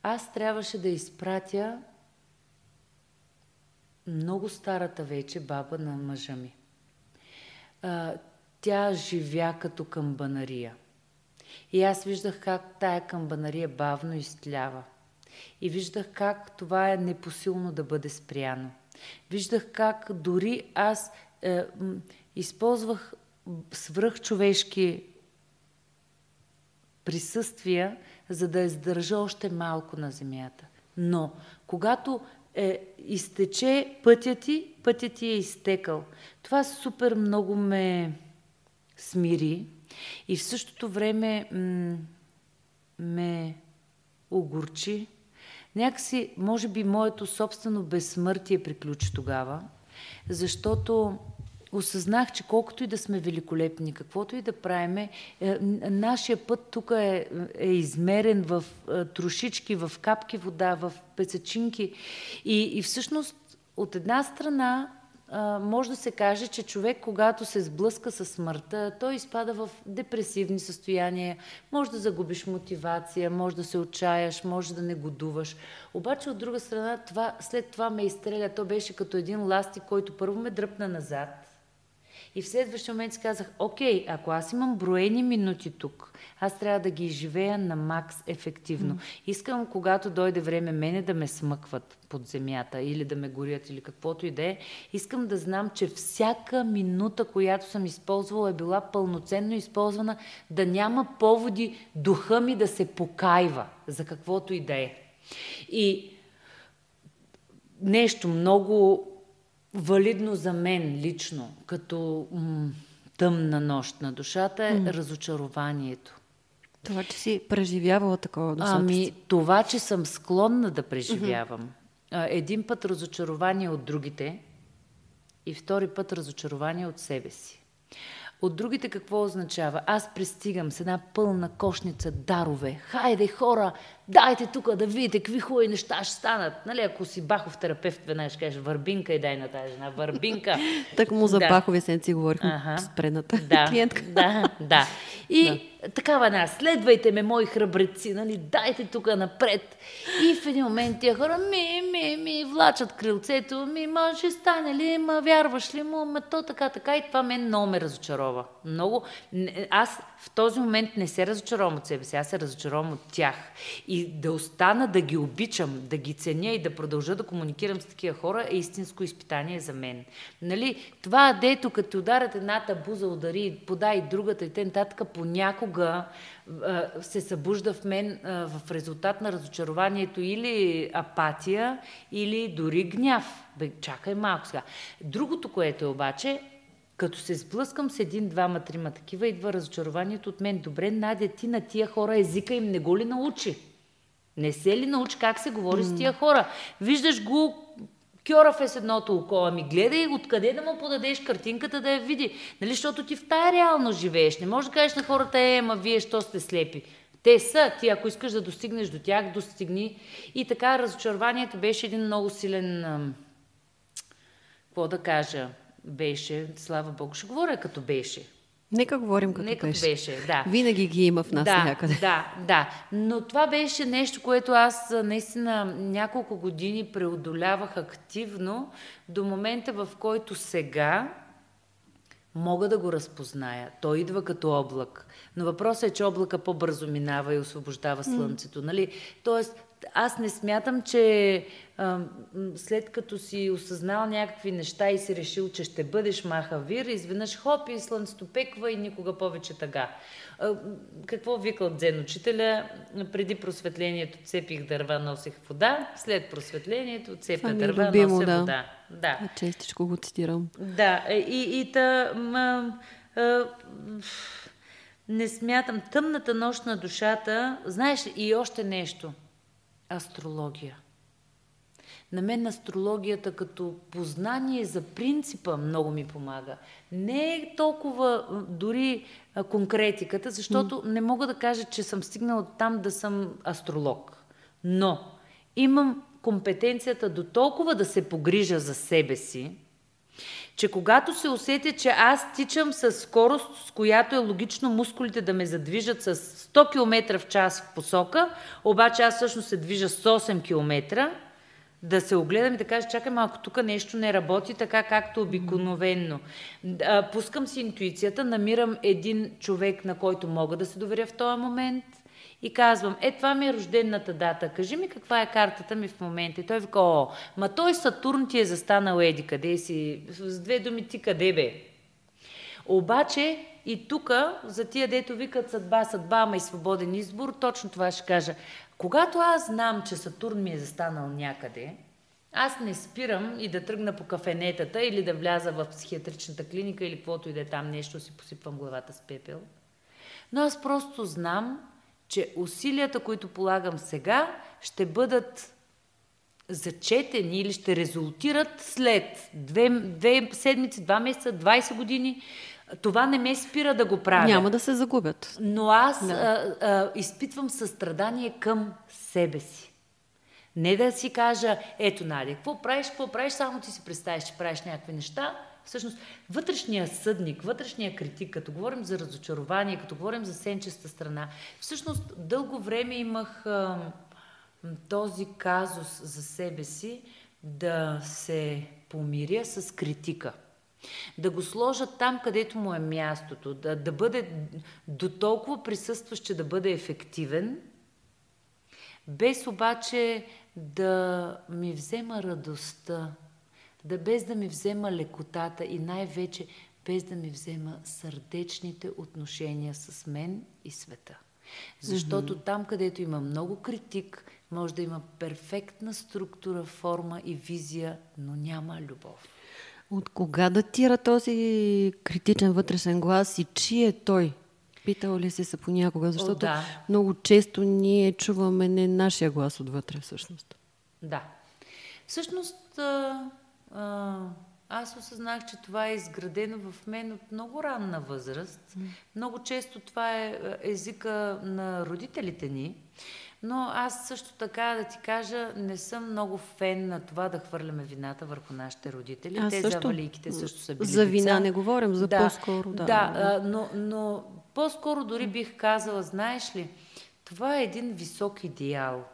аз трябваше да изпратя много старата вече баба на мъжа ми. Тя живя като камбанария. И аз виждах как тая камбанария бавно изтлява. И виждах как това е непосилно да бъде спряно. Виждах как дори аз използвах свръхчовешки присъствия, за да издържа още малко на земята. Но когато изтече пътят ти е изтекал. Това супер много ме смири и в същото време ме огорчи. Някакси, може би, моето собствено безсмъртие приключи тогава, защото осъзнах, че колкото и да сме великолепни, каквото и да правиме, нашия път тук е измерен в трошички, в капки вода, в песъчинки. И всъщност от една страна може да се каже, че човек, когато се сблъска със смъртта, той изпада в депресивни състояния, може да загубиш мотивация, може да се отчаяш, може да негодуваш. Обаче от друга страна, след това ме изстреля. То беше като един ластик, който първо ме дръпна назад. И в следващия момент си казах, окей, ако аз имам броени минути тук, аз трябва да ги изживея на макс ефективно. Искам, когато дойде време мене да ме смъкват под земята или да ме горят или каквото и да е, искам да знам, че всяка минута, която съм използвала, е била пълноценно използвана, да няма поводи духа ми да се покайва за каквото и да е. И нещо много валидно за мен лично, като тъмна нощ на душата е разочарованието. Това, че си преживявала такова досадство. Това, че съм склонна да преживявам. Един път разочарование от другите и втори път разочарование от себе си. От другите какво означава? Аз пристигам с една пълна кошница дарове. Хайде, хора, дайте тук да видите какви хубави неща ще станат. Нали, ако си бахов терапевт, веднага ще кажеш, върбинка и дай на тази жена, върбинка. Так му за бахови сенци говорихме с предната клиентка. Да. И такава една, следвайте ме, мои храбреци, нали, дайте тук напред. И в един момент тия хора ми влачат крилцето, може стане ли, вярваш ли му, то така, и това мен много ме разочарова. Много. Аз в този момент не се разочаровам от себе си, аз се разочаровам от тях. И да остана да ги обичам, да ги ценя и да продължа да комуникирам с такива хора е истинско изпитание за мен. Нали, това дето като ударят едната буза, удари, подай другата и т.н. понякога се събужда в мен в резултат на разочарованието или апатия, или дори гняв. Чакай малко сега. Другото, което е обаче, като се сблъскам с един, двама, трима такива, идва разочарованието от мен. Добре, Надя, ти на тия хора езика им не го ли научи? Не се ли научи как се говори с тия хора? Виждаш го кьорав е с едното око, ами гледай откъде да му подадеш картинката да я види. Нали, защото ти в тая реално живееш. Не можеш да кажеш на хората, ама вие що сте слепи. Те са, ти ако искаш да достигнеш до тях, достигни. И така разочарованието беше един много силен, какво да кажа, беше, слава Богу, ще говоря като беше. Нека говорим като беше. Да. Винаги ги има в нас някъде. Да. Но това беше нещо, което аз наистина няколко години преодолявах активно до момента, в който сега мога да го разпозная. Той идва като облак. Но въпросът е, че облака по-бързо минава и освобождава слънцето. Нали? Тоест, аз не смятам, че след като си осъзнал някакви неща и си решил, че ще бъдеш махавир, изведнъж хоп и слънцето пеква и никога повече тъга. Какво викал дзен учителя? Преди просветлението цепих дърва, носех вода, след просветлението цепя дърва, нося вода. Да. Честичко го цитирам. Да, не смятам. Тъмната нощ на душата, знаеш ли, и още нещо. Астрология. На мен астрологията като познание за принципа много ми помага. Не е толкова дори конкретиката, защото не мога да кажа, че съм стигнала там да съм астролог. Но имам компетенцията до толкова да се погрижа за себе си, че когато се усетя, че аз тичам с скорост, с която е логично мускулите да ме задвижат с 100 км в час в посока, обаче аз всъщност се движа с 8 км, да се огледам и да кажа, чакай малко, тук нещо не работи така, както обикновенно. Пускам си интуицията, намирам един човек, на който мога да се доверя в този момент и казвам, това ми е рождената дата, кажи ми каква е картата ми в момента. И той вика, ма той Сатурн ти е застанал еди, къде си? С две думи ти къде бе? Обаче и тук, за тия дето викат съдба, ама и свободен избор, точно това ще кажа. Когато аз знам, че Сатурн ми е застанал някъде, аз не спирам и да тръгна по кафенетата или да вляза в психиатричната клиника или каквото и да е там нещо, си посипвам главата с пепел. Но аз просто знам, че усилията, които полагам сега, ще бъдат зачетени или ще резултират след 2 седмици, 2 месеца, 20 години. Това не ме спира да го правя. Няма да се загубят. Но аз изпитвам състрадание към себе си. Не да си кажа, ето, Надя, какво правиш, само ти си представиш, че правиш някакви неща. Всъщност, вътрешния съдник, вътрешния критик, като говорим за разочарование, като говорим за сенчеста страна, всъщност дълго време имах този казус за себе си да се помиря с критика. Да го сложа там, където му е мястото, да бъде до толкова присъстващ, че да бъде ефективен, без обаче да ми взема радостта, без да ми взема лекотата и най-вече без да ми взема сърдечните отношения с мен и света. Защото там, където има много критик, може да има перфектна структура, форма и визия, но няма любов. От кога датира този критичен вътрешен глас и чий е той? Питал ли си се понякога? Защото много често ние чуваме не нашия глас отвътре всъщност. Да. Всъщност аз осъзнах, че това е изградено в мен от много ранна възраст. Много често това е езика на родителите ни. Но аз също така, да ти кажа, не съм много фен на това да хвърляме вината върху нашите родители. Те за валийките също са били за вина не говорим, за по-скоро. Но по-скоро дори бих казала, знаеш ли, това е един висок идеал.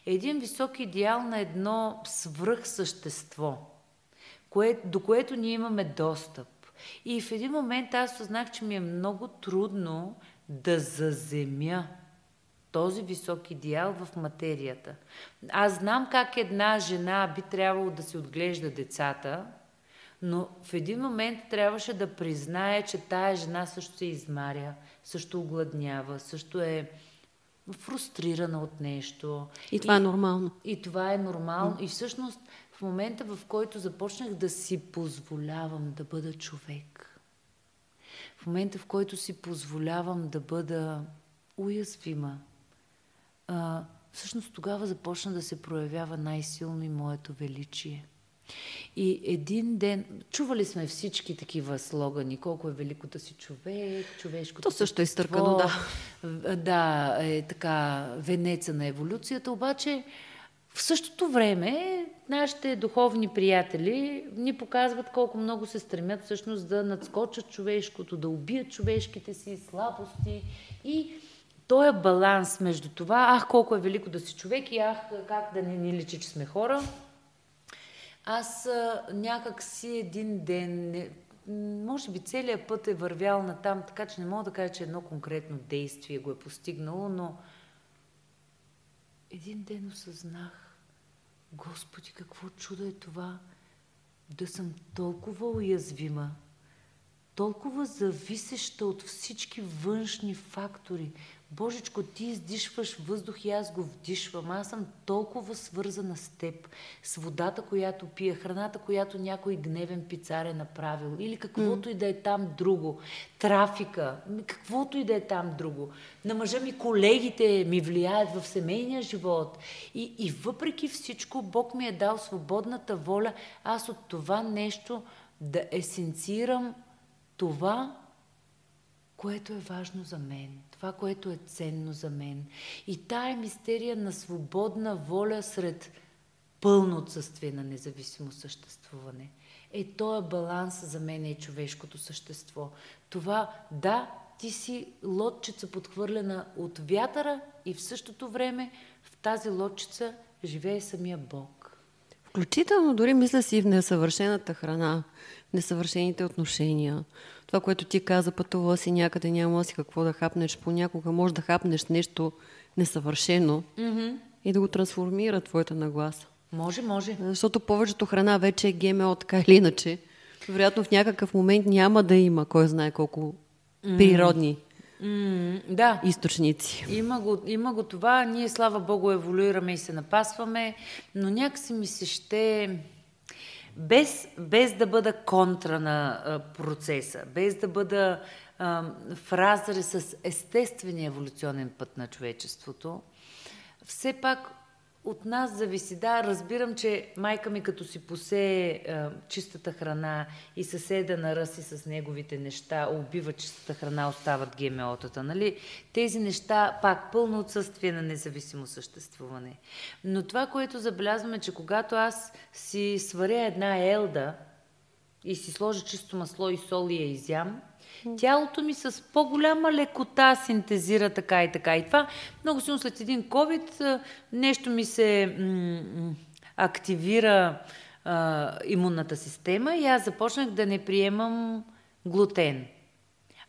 Един висок идеал на едно свръхсъщество, до което ние имаме достъп. И в един момент аз осъзнах, че ми е много трудно да заземя този висок идеал в материята. Аз знам как една жена би трябвало да си отглежда децата, но в един момент трябваше да признае, че тая жена също се измаря, също огладнява, също е фрустрирана от нещо. И това е нормално. И това е нормално. И всъщност в момента, в който започнах да си позволявам да бъда човек, в момента, в който си позволявам да бъда уязвима, всъщност тогава започна да се проявява най-силно и моето величие. И един ден, чували сме всички такива слогани, колко е велико да си човек, човешкото. То също е изтъркано, да. Да, е така венеца на еволюцията, обаче в същото време нашите духовни приятели ни показват колко много се стремят всъщност да надскочат човешкото, да убият човешките си слабости и този баланс между това, колко е велико да си човек и как да не ни личи, че сме хора. Аз някак си един ден, може би целият път е вървял натам, така че не мога да кажа, че едно конкретно действие го е постигнало, но един ден осъзнах, Господи, какво чудо е това, да съм толкова уязвима, толкова зависеща от всички външни фактори. Божечко, ти издишваш въздух и аз го вдишвам. Аз съм толкова свързана с теб, с водата, която пия, храната, която някой гневен пицар е направил, или каквото и да е там друго, трафика, каквото и да е там друго. На мъжа ми колегите ми влияят в семейния живот. И въпреки всичко, Бог ми е дал свободната воля, аз от това нещо да есенцирам това, което е важно за мен, това, което е ценно за мен. И тая мистерия на свободна воля сред пълно отсъствие на независимо съществуване. Този баланс за мен е човешкото същество. Това, да, ти си лодчица подхвърлена от вятъра и в същото време в тази лодчица живее самия Бог. Включително дори мисля си в несъвършената храна, несъвършените отношения. Това, което ти каза, пътувала си някъде, няма си какво да хапнеш. Понякога можеш да хапнеш нещо несъвършено и да го трансформира твоята нагласа. Може. Защото повечето храна вече е ГМО, така или иначе. Вероятно в някакъв момент няма да има кой знае колко природни източници. Има го това. Ние, слава Богу, еволюираме и се напасваме, но някакси ми се ще... Без да бъда контра на процеса, без да бъда в разрез с естествения еволюционен път на човечеството, все пак от нас зависи. Да, разбирам, че майка ми като си посее чистата храна и съседа нараси с неговите неща, убива чистата храна, остават ГМО-тата, нали? Тези неща, пак пълно отсъствие на независимо съществуване. Но това, което забелязваме, че когато аз си сваря една елда и си сложа чисто масло и сол и я изям, тялото ми с по-голяма лекота синтезира така и така. И това много силно след един COVID нещо ми се активира имунната система и аз започнах да не приемам глутен.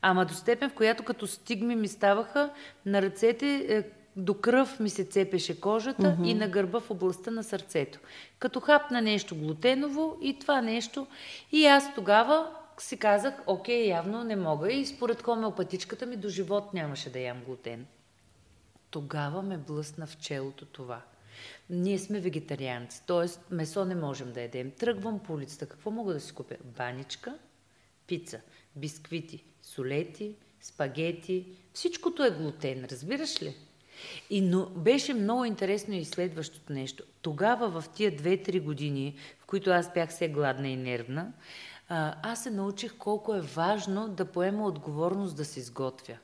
Ама до степен, в която като стигми ми ставаха на ръцете, до кръв ми се цепеше кожата и на гърба в областта на сърцето. Като хапна нещо глутеново и това нещо. И аз тогава си казах, окей, явно не мога. И според хомеопатичката ми до живот нямаше да ям глутен. Тогава ме блъсна в челото това. Ние сме вегетарианци, т.е. месо не можем да ядем. Тръгвам по улицата. Какво мога да си купя? Баничка, пица, бисквити, солети, спагети. Всичкото е глутен, разбираш ли? Но беше много интересно и следващото нещо. Тогава в тия 2-3 години, в които аз бях все гладна и нервна, аз се научих колко е важно да поема отговорност да се изготвя.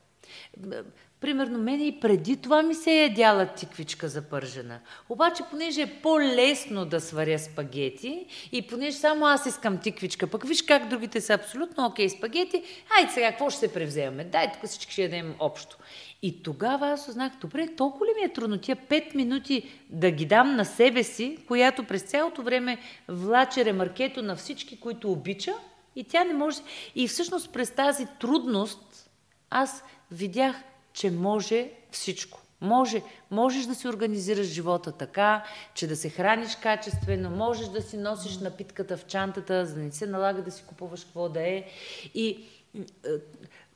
Примерно, мене и преди това ми се е ядяла тиквичка запържена. Обаче, понеже е по-лесно да сваря спагети и понеже само аз искам тиквичка, пък виж как другите са абсолютно окей спагети, айде сега, какво ще се превземем? Дай, тук всички ще ядем общо. И тогава аз узнах, добре, толкова ли ми е трудно тия 5 минути да ги дам на себе си, която през цялото време влаче ремаркето на всички, които обича, и тя не може... И всъщност през тази трудност аз видях, че може всичко. Можеш да си организираш живота така, че да се храниш качествено, можеш да си носиш напитката в чантата, за да не се налага да си купуваш какво да е. И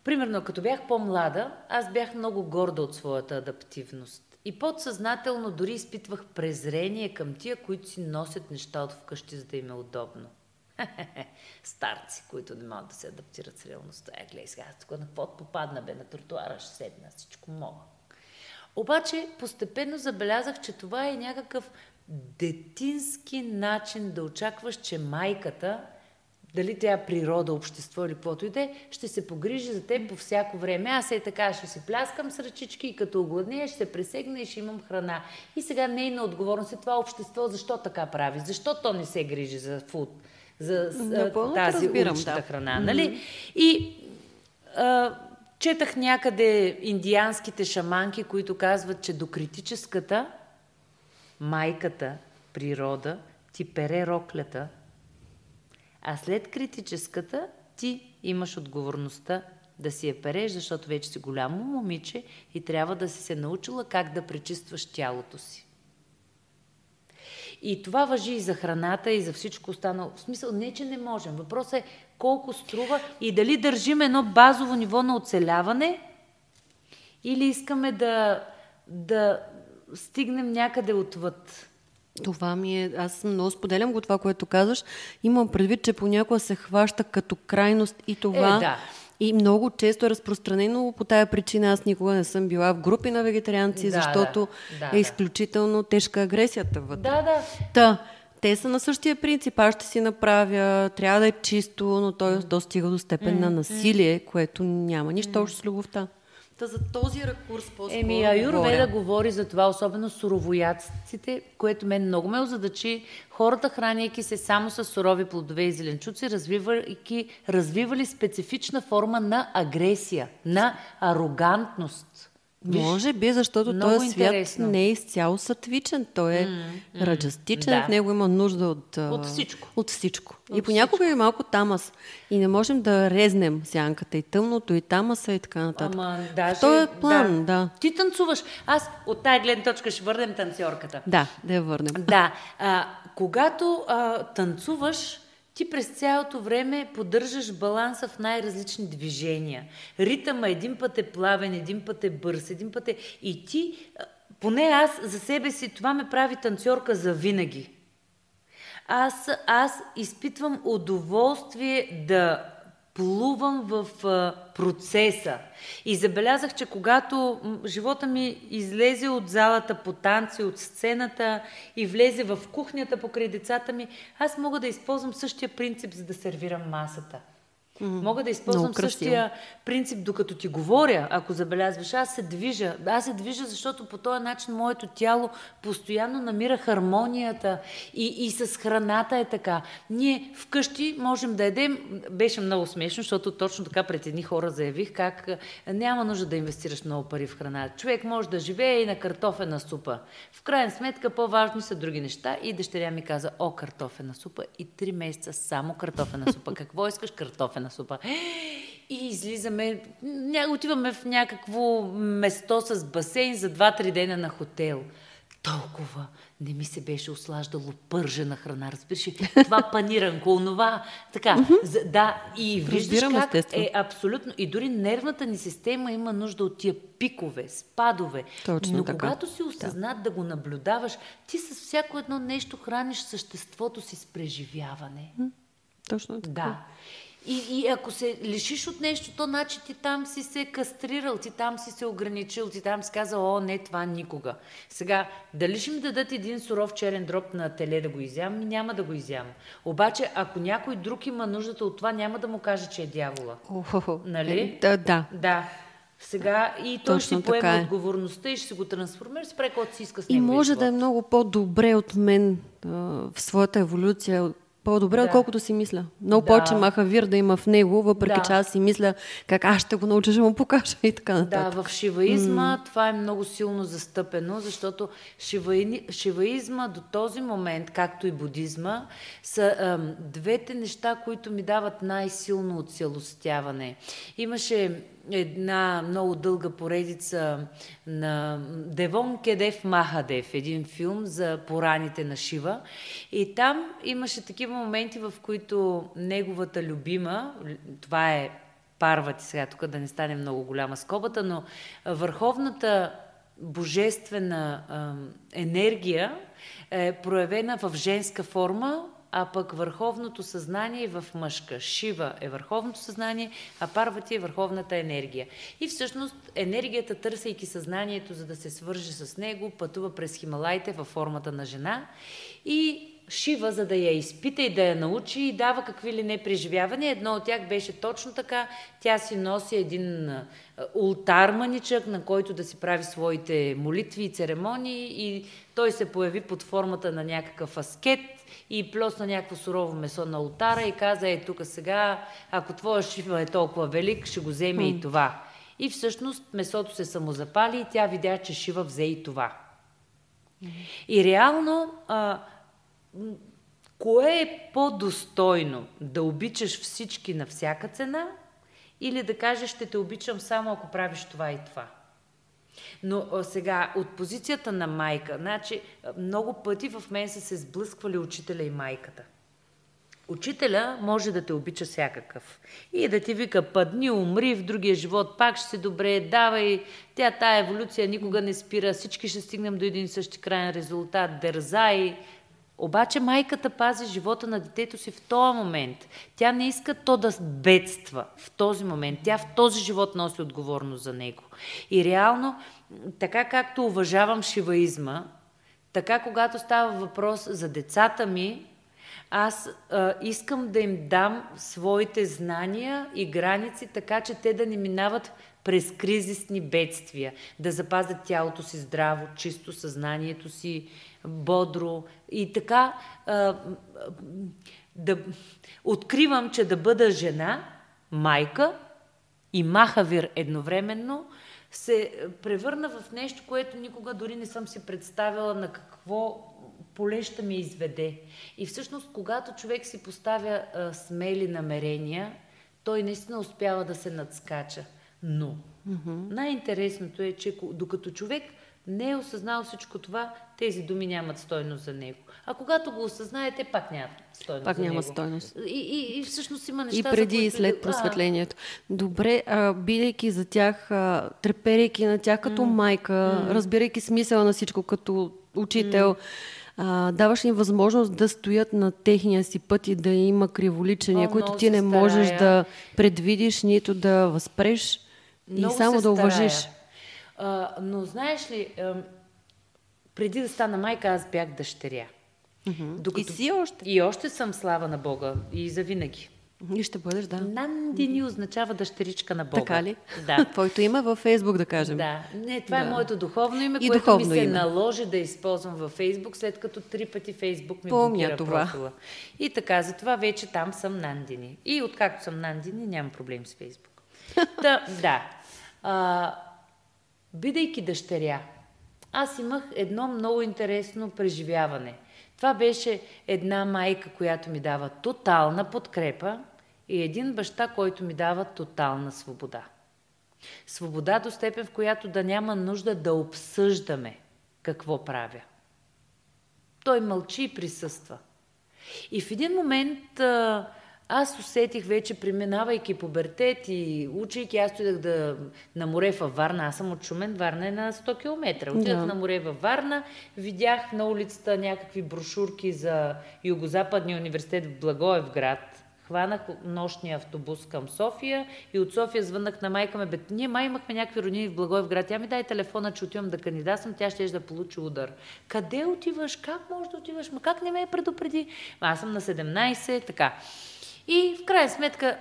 примерно, като бях по-млада, аз бях много горда от своята адаптивност. И подсъзнателно дори изпитвах презрение към тия, които си носят неща от вкъщи, за да им е удобно. Старци, които не могат да се адаптират с реалността. Гледай сега, тук на какво попадна, на тротуара ще седна, всичко мога. Обаче, постепенно забелязах, че това е някакъв детински начин да очакваш, че майката, дали тя природа, общество или каквото и да е, ще се погрижи за теб по всяко време. Аз така ще си пляскам с ръчички и като огладнея ще се пресегна и ще имам храна. И сега нейна отговорност е това общество, защо така прави? Защо то не се грижи за тази уличната храна? Нали? И четах някъде индианските шаманки, които казват, че до критическата майката, природа, ти пере роклята, а след критическата ти имаш отговорността да си я переш, защото вече си голямо момиче и трябва да си се научила как да пречистваш тялото си. И това важи и за храната, и за всичко останало. В смисъл, не, че не можем. Въпросът е колко струва и дали държим едно базово ниво на оцеляване или искаме да стигнем някъде отвъд. Това ми е... Аз много споделям го това, което казваш. Имам предвид, че понякога се хваща като крайност и това. Да. И много често е разпространено. По тая причина аз никога не съм била в групи на вегетарианци, защото е изключително тежка агресията вътре. Да. Те са на същия принцип. Аз ще си направя, трябва да е чисто, но той достига до степен на насилие, което няма нищо общо с любовта. За този ракурс по-скоро Аюрведа говори за това, особено суровоядците, което мен много ме озадачи. Хората, храняйки се само с сурови плодове и зеленчуци, развивали специфична форма на агресия, на арогантност. Може би, защото този свят не е изцяло сатвичен. Той е раджастичен, в него има нужда от всичко. От всичко. И понякога е малко тамас. И не можем да резнем сянката и тъмното, и тамаса, и така нататък. Ама даже... Той е план, да. Ти танцуваш. Аз от тая гледна точка ще върнем танцорката. Да я върнем. Да. Когато танцуваш, ти през цялото време поддържаш баланса в най-различни движения. Ритъма един път е плавен, един път е бърз, един път е... И ти, поне аз за себе си, това ме прави танцорка за винаги. Аз изпитвам удоволствие да плувам в процеса. И забелязах, че когато живота ми излезе от залата по танци, от сцената и влезе в кухнята покрай децата ми, аз мога да използвам същия принцип, за да сервирам масата. Мога да използвам същия принцип, докато ти говоря, ако забелязваш. Аз се движа, защото по този начин моето тяло постоянно намира хармонията и с храната е така. Ние вкъщи можем да ядем, беше много смешно, защото точно така пред едни хора заявих как няма нужда да инвестираш много пари в храна. Човек може да живее и на картофена супа. В крайна сметка по-важни са други неща и дъщеря ми каза: о, картофена супа, и 3 месеца само картофена супа. Какво искаш? Картофена супа. И излизаме, отиваме в някакво место с басейн за 2-3 дена на хотел. Толкова не ми се беше ослаждало пържена храна, разбираш ли? Това паниранко, онова, така. Да, и виждаш как е абсолютно. И дори нервната ни система има нужда от тия пикове, спадове. Точно но така. когато си осъзнат да го наблюдаваш, ти с всяко едно нещо храниш съществото си с преживяване. Точно така. Да. И ако се лишиш от нещо, то значи ти там си се кастрирал, ти там си се ограничил, ти там си казал: о, не, това никога. Сега, дали ще ми дадат един суров черен дроб на теле да го изям? Няма да го изям. Обаче, ако някой друг има нуждата от това, няма да му каже, че е дявола. Нали? Да. Да. Сега и той ще поеме отговорността и ще се го трансформира, си прави каквото си иска с него. И може да е много по-добре от мен в своята еволюция, по-добре, отколкото си мисля. Много повече махавир да има в него, въпреки че аз си мисля как аз ще го науча, ще му покажа и така нататък. Да, в шиваизма това е много силно застъпено, защото шиваизма до този момент, както и будизма, са двете неща, които ми дават най-силно оцелостяване. Имаше една много дълга поредица на Девон Кедев Махадев, един филм за пораните на Шива. И там имаше такива моменти, в които неговата любима, това е Парвати, сега тук да не стане много голяма скобата, но върховната божествена енергия е проявена в женска форма, а пък върховното съзнание е в мъжка. Шива е върховното съзнание, а Парвати е върховната енергия. И всъщност енергията, търсейки съзнанието, за да се свърже с него, пътува през Хималайте във формата на жена и Шива, за да я изпита и да я научи, и дава какви ли не преживявания. Едно от тях беше точно така. Тя си носи един ултар маничък, на който да си прави своите молитви и церемонии, и той се появи под формата на някакъв аскет и плесна някакво сурово месо на ултара и каза: е, тук сега, ако твоя Шива е толкова велик, ще го вземе и това. И всъщност месото се самозапали и тя видя, че Шива взе и това. И реално кое е по-достойно? Да обичаш всички на всяка цена или да кажеш: ще те обичам само ако правиш това и това? Но сега, от позицията на майка, значи много пъти в мен са се сблъсквали учителя и майката. Учителя може да те обича всякакъв и да ти вика: падни, умри, в другия живот пак ще се добре, давай, тая еволюция никога не спира, всички ще стигнем до един същи крайен резултат, дързай. Обаче майката пази живота на детето си в този момент. Тя не иска то да бедства в този момент. Тя в този живот носи отговорност за него. И реално, така както уважавам шиваизма, така когато става въпрос за децата ми, аз искам да им дам своите знания и граници, така че те да не минават през кризисни бедствия, да запазят тялото си здраво, чисто, съзнанието си бодро и така да откривам, че да бъда жена, майка и махавир едновременно се превърна в нещо, което никога дори не съм си представила на какво поле ще ме изведе. И всъщност, когато човек си поставя смели намерения, той наистина успява да се надскача. Но най-интересното е, че докато човек не е осъзнал всичко това, тези думи нямат стойност за него. А когато го осъзнаете, пак няма стойност пак за него. Няма стойност. И всъщност има неща, и преди и след просветлението. Добре, бидейки за тях, треперейки на тях като майка, разбирайки смисъла на всичко като учител, даваш им възможност да стоят на техния си път и да има криволичения, които ти не можеш да предвидиш, нито да възпреш и само да уважиш. Но знаеш ли, преди да стана майка, аз бях дъщеря. И си още. И още съм, слава на Бога. И завинаги. И ще бъдеш, да. Нандини означава дъщеричка на Бога. Така ли? Да. Твоето име във Фейсбук, да кажем. Да. Не, това е моето духовно име, И което духовно ми се име. наложи да използвам във Фейсбук, след като 3 пъти Фейсбук ми Помня блокира това. профила. И така, затова вече там съм Нандини. И откакто съм Нандини, нямам проблем с Фейсбук. Бидейки дъщеря, аз имах едно много интересно преживяване. Това беше една майка, която ми дава тотална подкрепа и един баща, който ми дава тотална свобода. Свобода до степен, в която да няма нужда да обсъждаме какво правя. Той мълчи и присъства. И в един момент аз усетих вече, преминавайки пубертет и учейки, аз отидах на море във Варна. Аз съм от Шумен, Варна е на 100 км. Отидах на море във Варна, видях на улицата някакви брошурки за Югозападния университет в Благоевград. Хванах нощния автобус към София и от София звъннах на майка ме. Ние май имахме някакви роднини в Благоевград. Тя ми дай телефона, че отивам да кандидатствам, тя ще да получи удар. Къде отиваш? Как можеш да отиваш? Ма как не ме предупреди? Аз съм на 17, така. И в крайна сметка,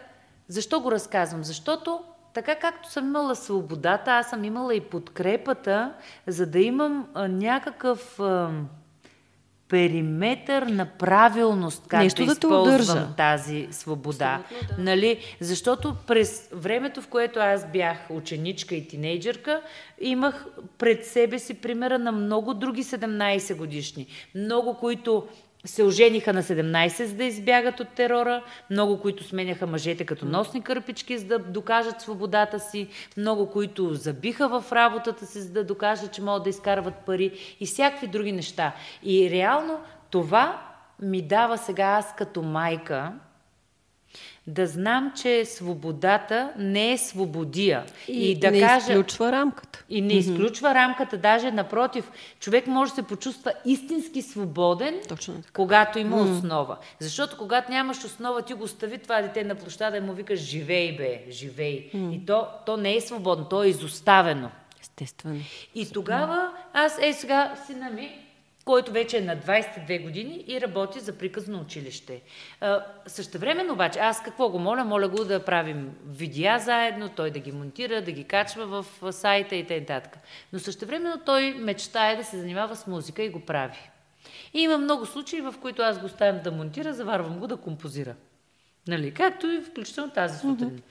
защо го разказвам? Защото така както съм имала свободата, аз съм имала и подкрепата, за да имам някакъв периметър на правилност, как нещо да използвам тази свобода. Да. Нали? Защото през времето, в което аз бях ученичка и тинейджърка, имах пред себе си примера на много други 17 годишни. Много, които се ожениха на 17, за да избягат от терора, много, които сменяха мъжете като носни кърпички, за да докажат свободата си, много, които забиха в работата си, за да докажат, че могат да изкарват пари и всякакви други неща. И реално това ми дава сега аз като майка да знам, че свободата не е свободия. И да не изключва рамката. И не изключва рамката, даже напротив, човек може да се почувства истински свободен, когато има основа. Защото когато нямаш основа, ти го остави това дете на площада и му викаш живей, бе, живей. И то не е свободно, то е изоставено. Естествено. И тогава аз, сега сина ми, който вече е на 22 години и работи за приказно училище. Същевременно обаче, аз какво го моля? Моля го да правим видеа заедно, той да ги монтира, да ги качва в сайта и т.н. Но същевременно той мечтае да се занимава с музика и го прави. И има много случаи, в които аз го оставям да монтира, заварвам го да композира. Нали? Както и включително тази сутрин.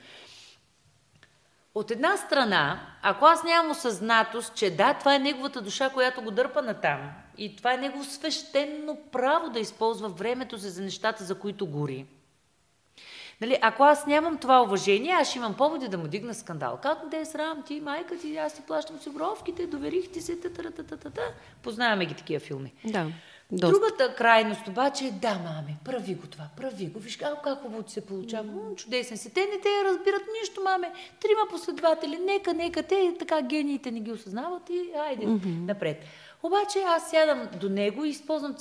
От една страна, ако аз нямам осъзнатост, че да, това е неговата душа, която го дърпа натам, и това е негово свещено право да използва времето си за нещата, за които гори. Нали, ако аз нямам това уважение, аз ще имам поводи да му дигна скандал. Как да е срам ти, майка ти, аз ти плащам осигуровките, доверих ти се, Познаваме ги такива филми. Да. Другата крайност обаче е, да, маме, прави го това, прави го. Виж как хубаво ти се получава. Чудесен си. Те не те разбират нищо, маме. 3 последователи, нека, те така гениите не ги осъзнават и айде напред. Обаче аз сядам до него и използвам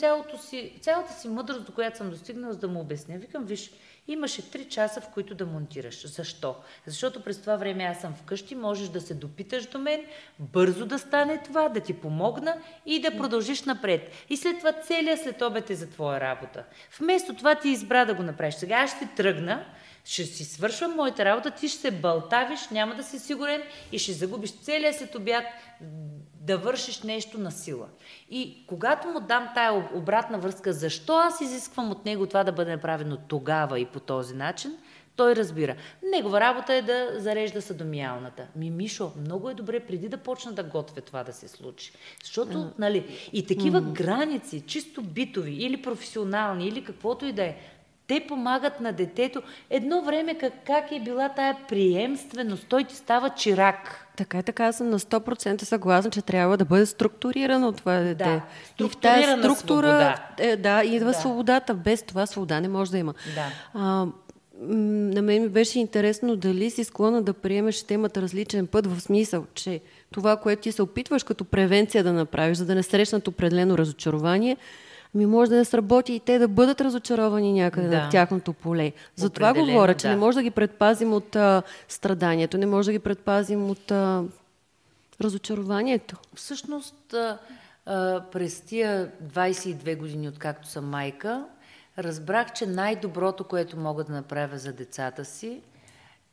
цялата си мъдрост, до която съм достигнала, за да му обясня. Викам, виж, имаше 3 часа, в които да монтираш. Защо? Защото през това време аз съм вкъщи, можеш да се допиташ до мен, бързо да стане това, да ти помогна и да продължиш напред. И след това целият следобед е за твоя работа. Вместо това ти избра да го направиш. Сега аз ще тръгна, ще си свършвам моята работа, ти ще се бълтавиш, няма да си сигурен и ще загубиш целия следобед да вършиш нещо на сила. И когато му дам тая обратна връзка, защо аз изисквам от него това да бъде направено тогава и по този начин, той разбира. Негова работа е да зарежда съдомиялната. Мишо, много е добре преди да почна да готвя това да се случи. Защото, нали, и такива граници, чисто битови или професионални, или каквото и да е, те помагат на детето. Едно време как е била тая приемственост, той ти става чирак. Така, аз съм на 100% съгласна, че трябва да бъде структурирано това дете. Да, структурирана структура, идва свободата. Без това свобода не може да има. Да. На мен ми беше интересно дали си склонна да приемеш темата различен път, в смисъл, че това, което ти се опитваш като превенция да направиш, за да не срещнат определено разочарование, може да не сработи и те да бъдат разочаровани някъде на тяхното поле. Затова говоря, че не може да ги предпазим от страданието, не може да ги предпазим от разочарованието. Всъщност, през тия 22 години, откакто съм майка, разбрах, че най-доброто, което мога да направя за децата си,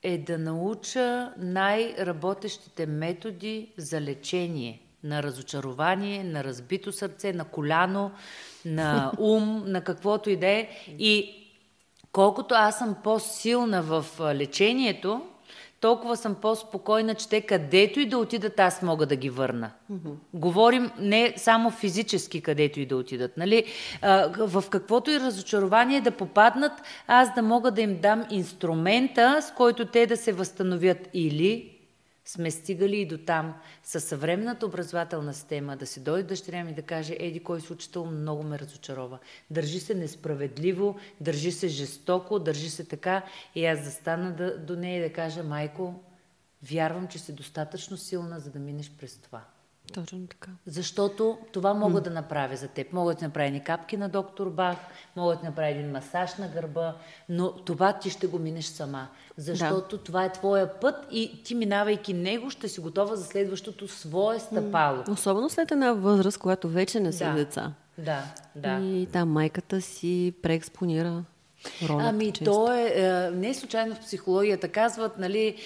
е да науча най-работещите методи за лечение на разочарование, на разбито сърце, на коляно, на ум, на каквото и да е. И колкото аз съм по-силна в лечението, толкова съм по-спокойна, че те където и да отидат, аз мога да ги върна. Говорим не само физически където и да отидат. Нали? В каквото и разочарование да попаднат, аз да мога да им дам инструмента, с който те да се възстановят. Или сме стигали и до там със съвременната образователна система да си дойде дъщеря ми и да каже: еди кой си учител много ме разочарова. Държи се несправедливо, държи се жестоко, държи се така. И аз да стана до нея и да кажа: майко, вярвам, че си достатъчно силна, за да минеш през това. Точно така. Защото това мога да направя за теб. Мога да направя ни капки на доктор Бах, мога да направя един масаж на гърба, но това ти ще го минеш сама. Защото това е твоя път и ти, минавайки него, ще си готова за следващото свое стъпало. Особено след една възраст, когато вече не са деца. Да. И там майката си преекспонира ролята. То е не случайно в психологията казват, нали,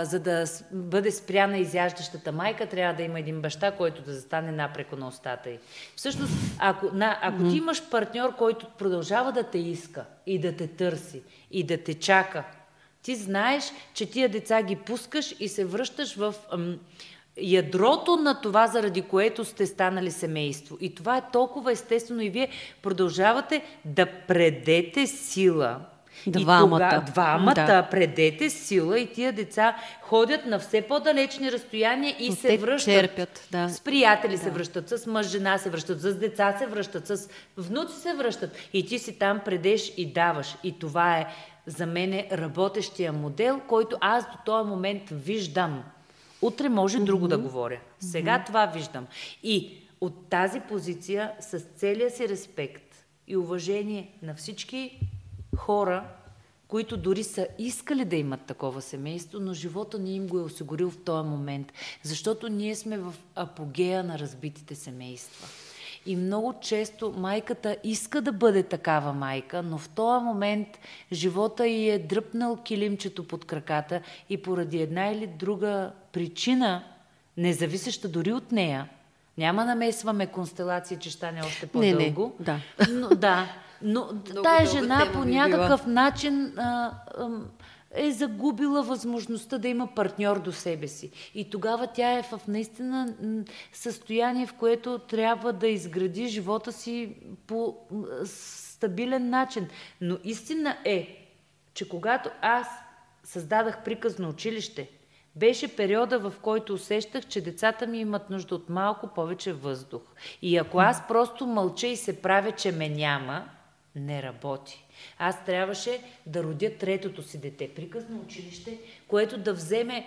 за да бъде спряна изяждащата майка, трябва да има един баща, който да застане напреко на устата й. Всъщност, ако ти имаш партньор, който продължава да те иска и да те търси и да те чака, ти знаеш, че тия деца ги пускаш и се връщаш в ядрото на това, заради което сте станали семейство. И това е толкова естествено и вие продължавате да предете сила. Двамата предете сила и тия деца ходят на все по-далечни разстояния и се връщат. Черпят, с приятели се връщат, с мъж, жена се връщат, с деца се връщат, с внуци се връщат. И ти си там предеш и даваш. И това е за мен работещия модел, който аз до този момент виждам. Утре може друго да говоря. Сега това виждам. И от тази позиция, с целия си респект и уважение на всички хора, които дори са искали да имат такова семейство, но живота ни им го е осигурил в този момент. Защото ние сме в апогея на разбитите семейства. И много често майката иска да бъде такава майка, но в този момент живота ѝ е дръпнал килимчето под краката и поради една или друга причина, независеща дори от нея, няма намесваме констелации, че ще стане още по-дълго. Но тая жена по някакъв начин е загубила възможността да има партньор до себе си. И тогава тя е в наистина състояние, в което трябва да изгради живота си по стабилен начин. Но истина е, че когато аз създадах приказно училище, беше периода, в който усещах, че децата ми имат нужда от малко повече въздух. И ако аз просто мълча и се правя, че ме няма, не работи. Аз трябваше да родя третото си дете, приказно училище, което да вземе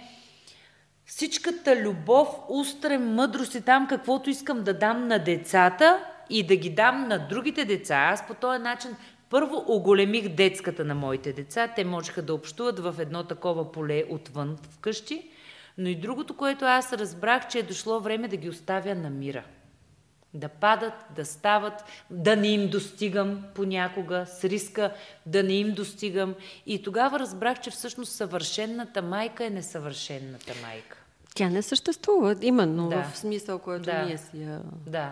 всичката любов, устрем, мъдрост и там каквото искам да дам на децата и да ги дам на другите деца. Аз по този начин първо оголемих детската на моите деца. Те можеха да общуват в едно такова поле отвън вкъщи. Но и другото, което аз разбрах, че е дошло време да ги оставя на мира. Да падат, да стават, да не им достигам понякога, с риска да не им достигам. И тогава разбрах, че всъщност съвършенната майка е несъвършенната майка. Тя не съществува, именно в смисъл, който ние си я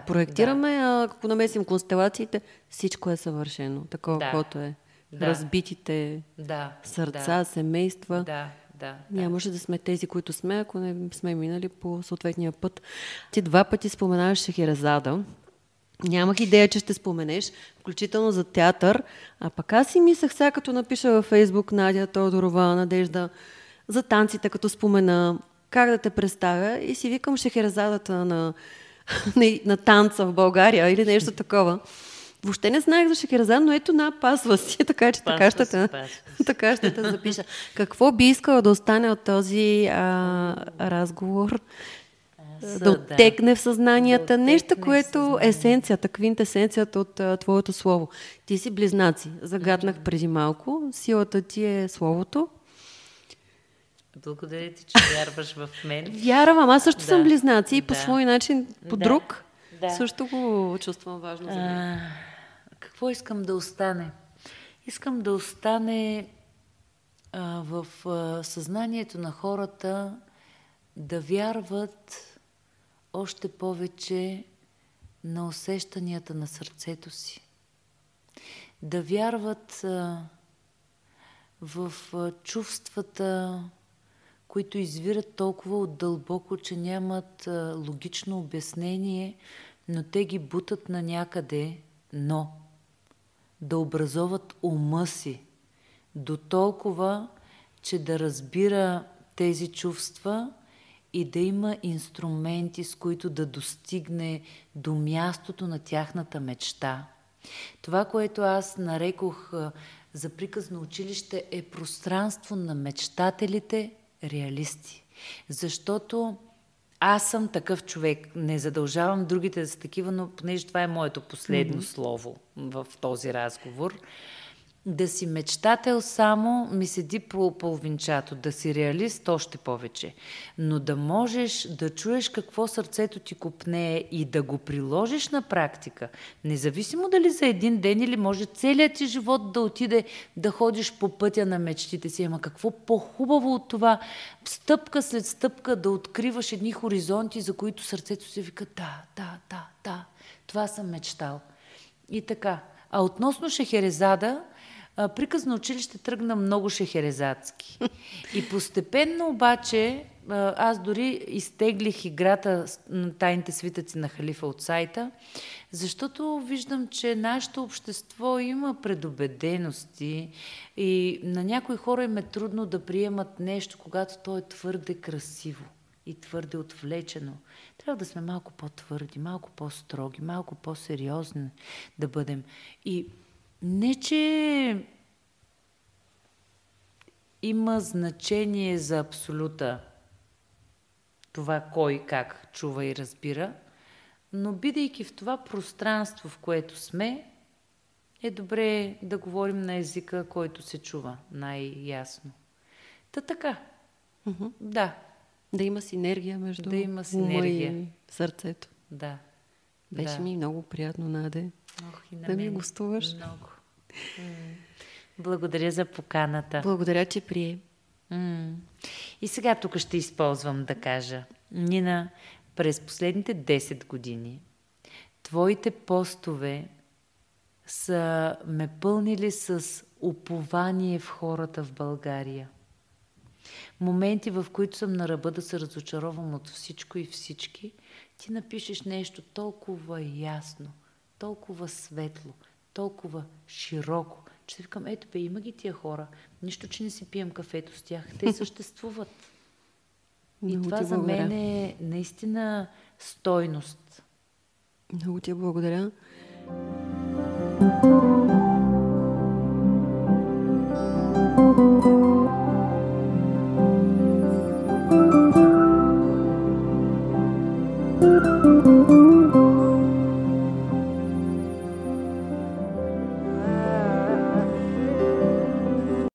проектираме, а ако намесим констелациите, всичко е съвършено, такова, каквото е. Разбитите сърца, семейства. Нямаше да сме тези, които сме, ако не сме минали по съответния път. Ти 2 пъти споменаваш Шехерезада. Нямах идея, че ще споменеш, включително за театър. А пък аз си мислех сега, като напиша във Фейсбук Надя Тодорова, Надежда, за танците, като спомена, как да те представя, и си викам Шехерезадата на танца в България или нещо такова. Въобще не знаех за Шехерезада, но ето пасва си, така че така ще те запиша. Какво би искала да остане от този разговор? да оттекне в съзнанията. Да нещо, оттекне в което съзнанието. есенцията, квинтесенцията от твоето слово. Ти си близнаци. Загаднах преди малко. Силата ти е словото. Благодаря ти, че вярваш в мен. Вярвам, аз също съм близнаци и по Да. свой начин, по друг. Да. Също го чувствам важно за мен. Какво искам да остане? Искам да остане в съзнанието на хората да вярват още повече на усещанията на сърцето си. Да вярват в чувствата, които извират толкова отдълбоко, че нямат логично обяснение, но те ги бутат на някъде, но да образоват ума си до толкова, че да разбира тези чувства и да има инструменти, с които да достигне до мястото на тяхната мечта. Това, което аз нарекох за приказно училище, е пространство на мечтателите реалисти. Защото аз съм такъв човек. Не задължавам другите да са такива, но понеже това е моето последно слово в този разговор. Да си мечтател само ми седи по половинчато, да си реалист още повече. Но да можеш да чуеш какво сърцето ти копнее и да го приложиш на практика, независимо дали за един ден или може целият ти живот да отиде да ходиш по пътя на мечтите си. Ама какво по-хубаво от това, стъпка след стъпка да откриваш едни хоризонти, за които сърцето си вика да, това съм мечтал. И така. А относно Шехерезада, приказно училище тръгна много шехерезадски. И постепенно обаче аз дори изтеглих играта на тайните свитъци на халифа от сайта, защото виждам, че нашето общество има предубедености и на някои хора им е трудно да приемат нещо, когато то е твърде красиво и твърде отвлечено. Трябва да сме малко по-твърди, малко по-строги, малко по-сериозни да бъдем. И не, че има значение за абсолюта това кой как чува и разбира, но бидейки в това пространство, в което сме, е добре да говорим на езика, който се чува най-ясно. Та така. Да. Да има синергия между ума и сърцето. Да. Беше ми много приятно, Наде, да ми гостуваш. Много. Благодаря за поканата. Благодаря, че прие. И сега тук ще използвам да кажа. Нина, през последните 10 години твоите постове са ме пълнили с упование в хората в България. Моменти, в които съм на ръба да се разочаровам от всичко и всички, ти напишеш нещо толкова ясно, толкова светло, толкова широко, че си викам, ето бе, има ги тия хора, нищо, че не си пием кафето с тях, те съществуват. И това за мен е наистина стойност. Много ти благодаря.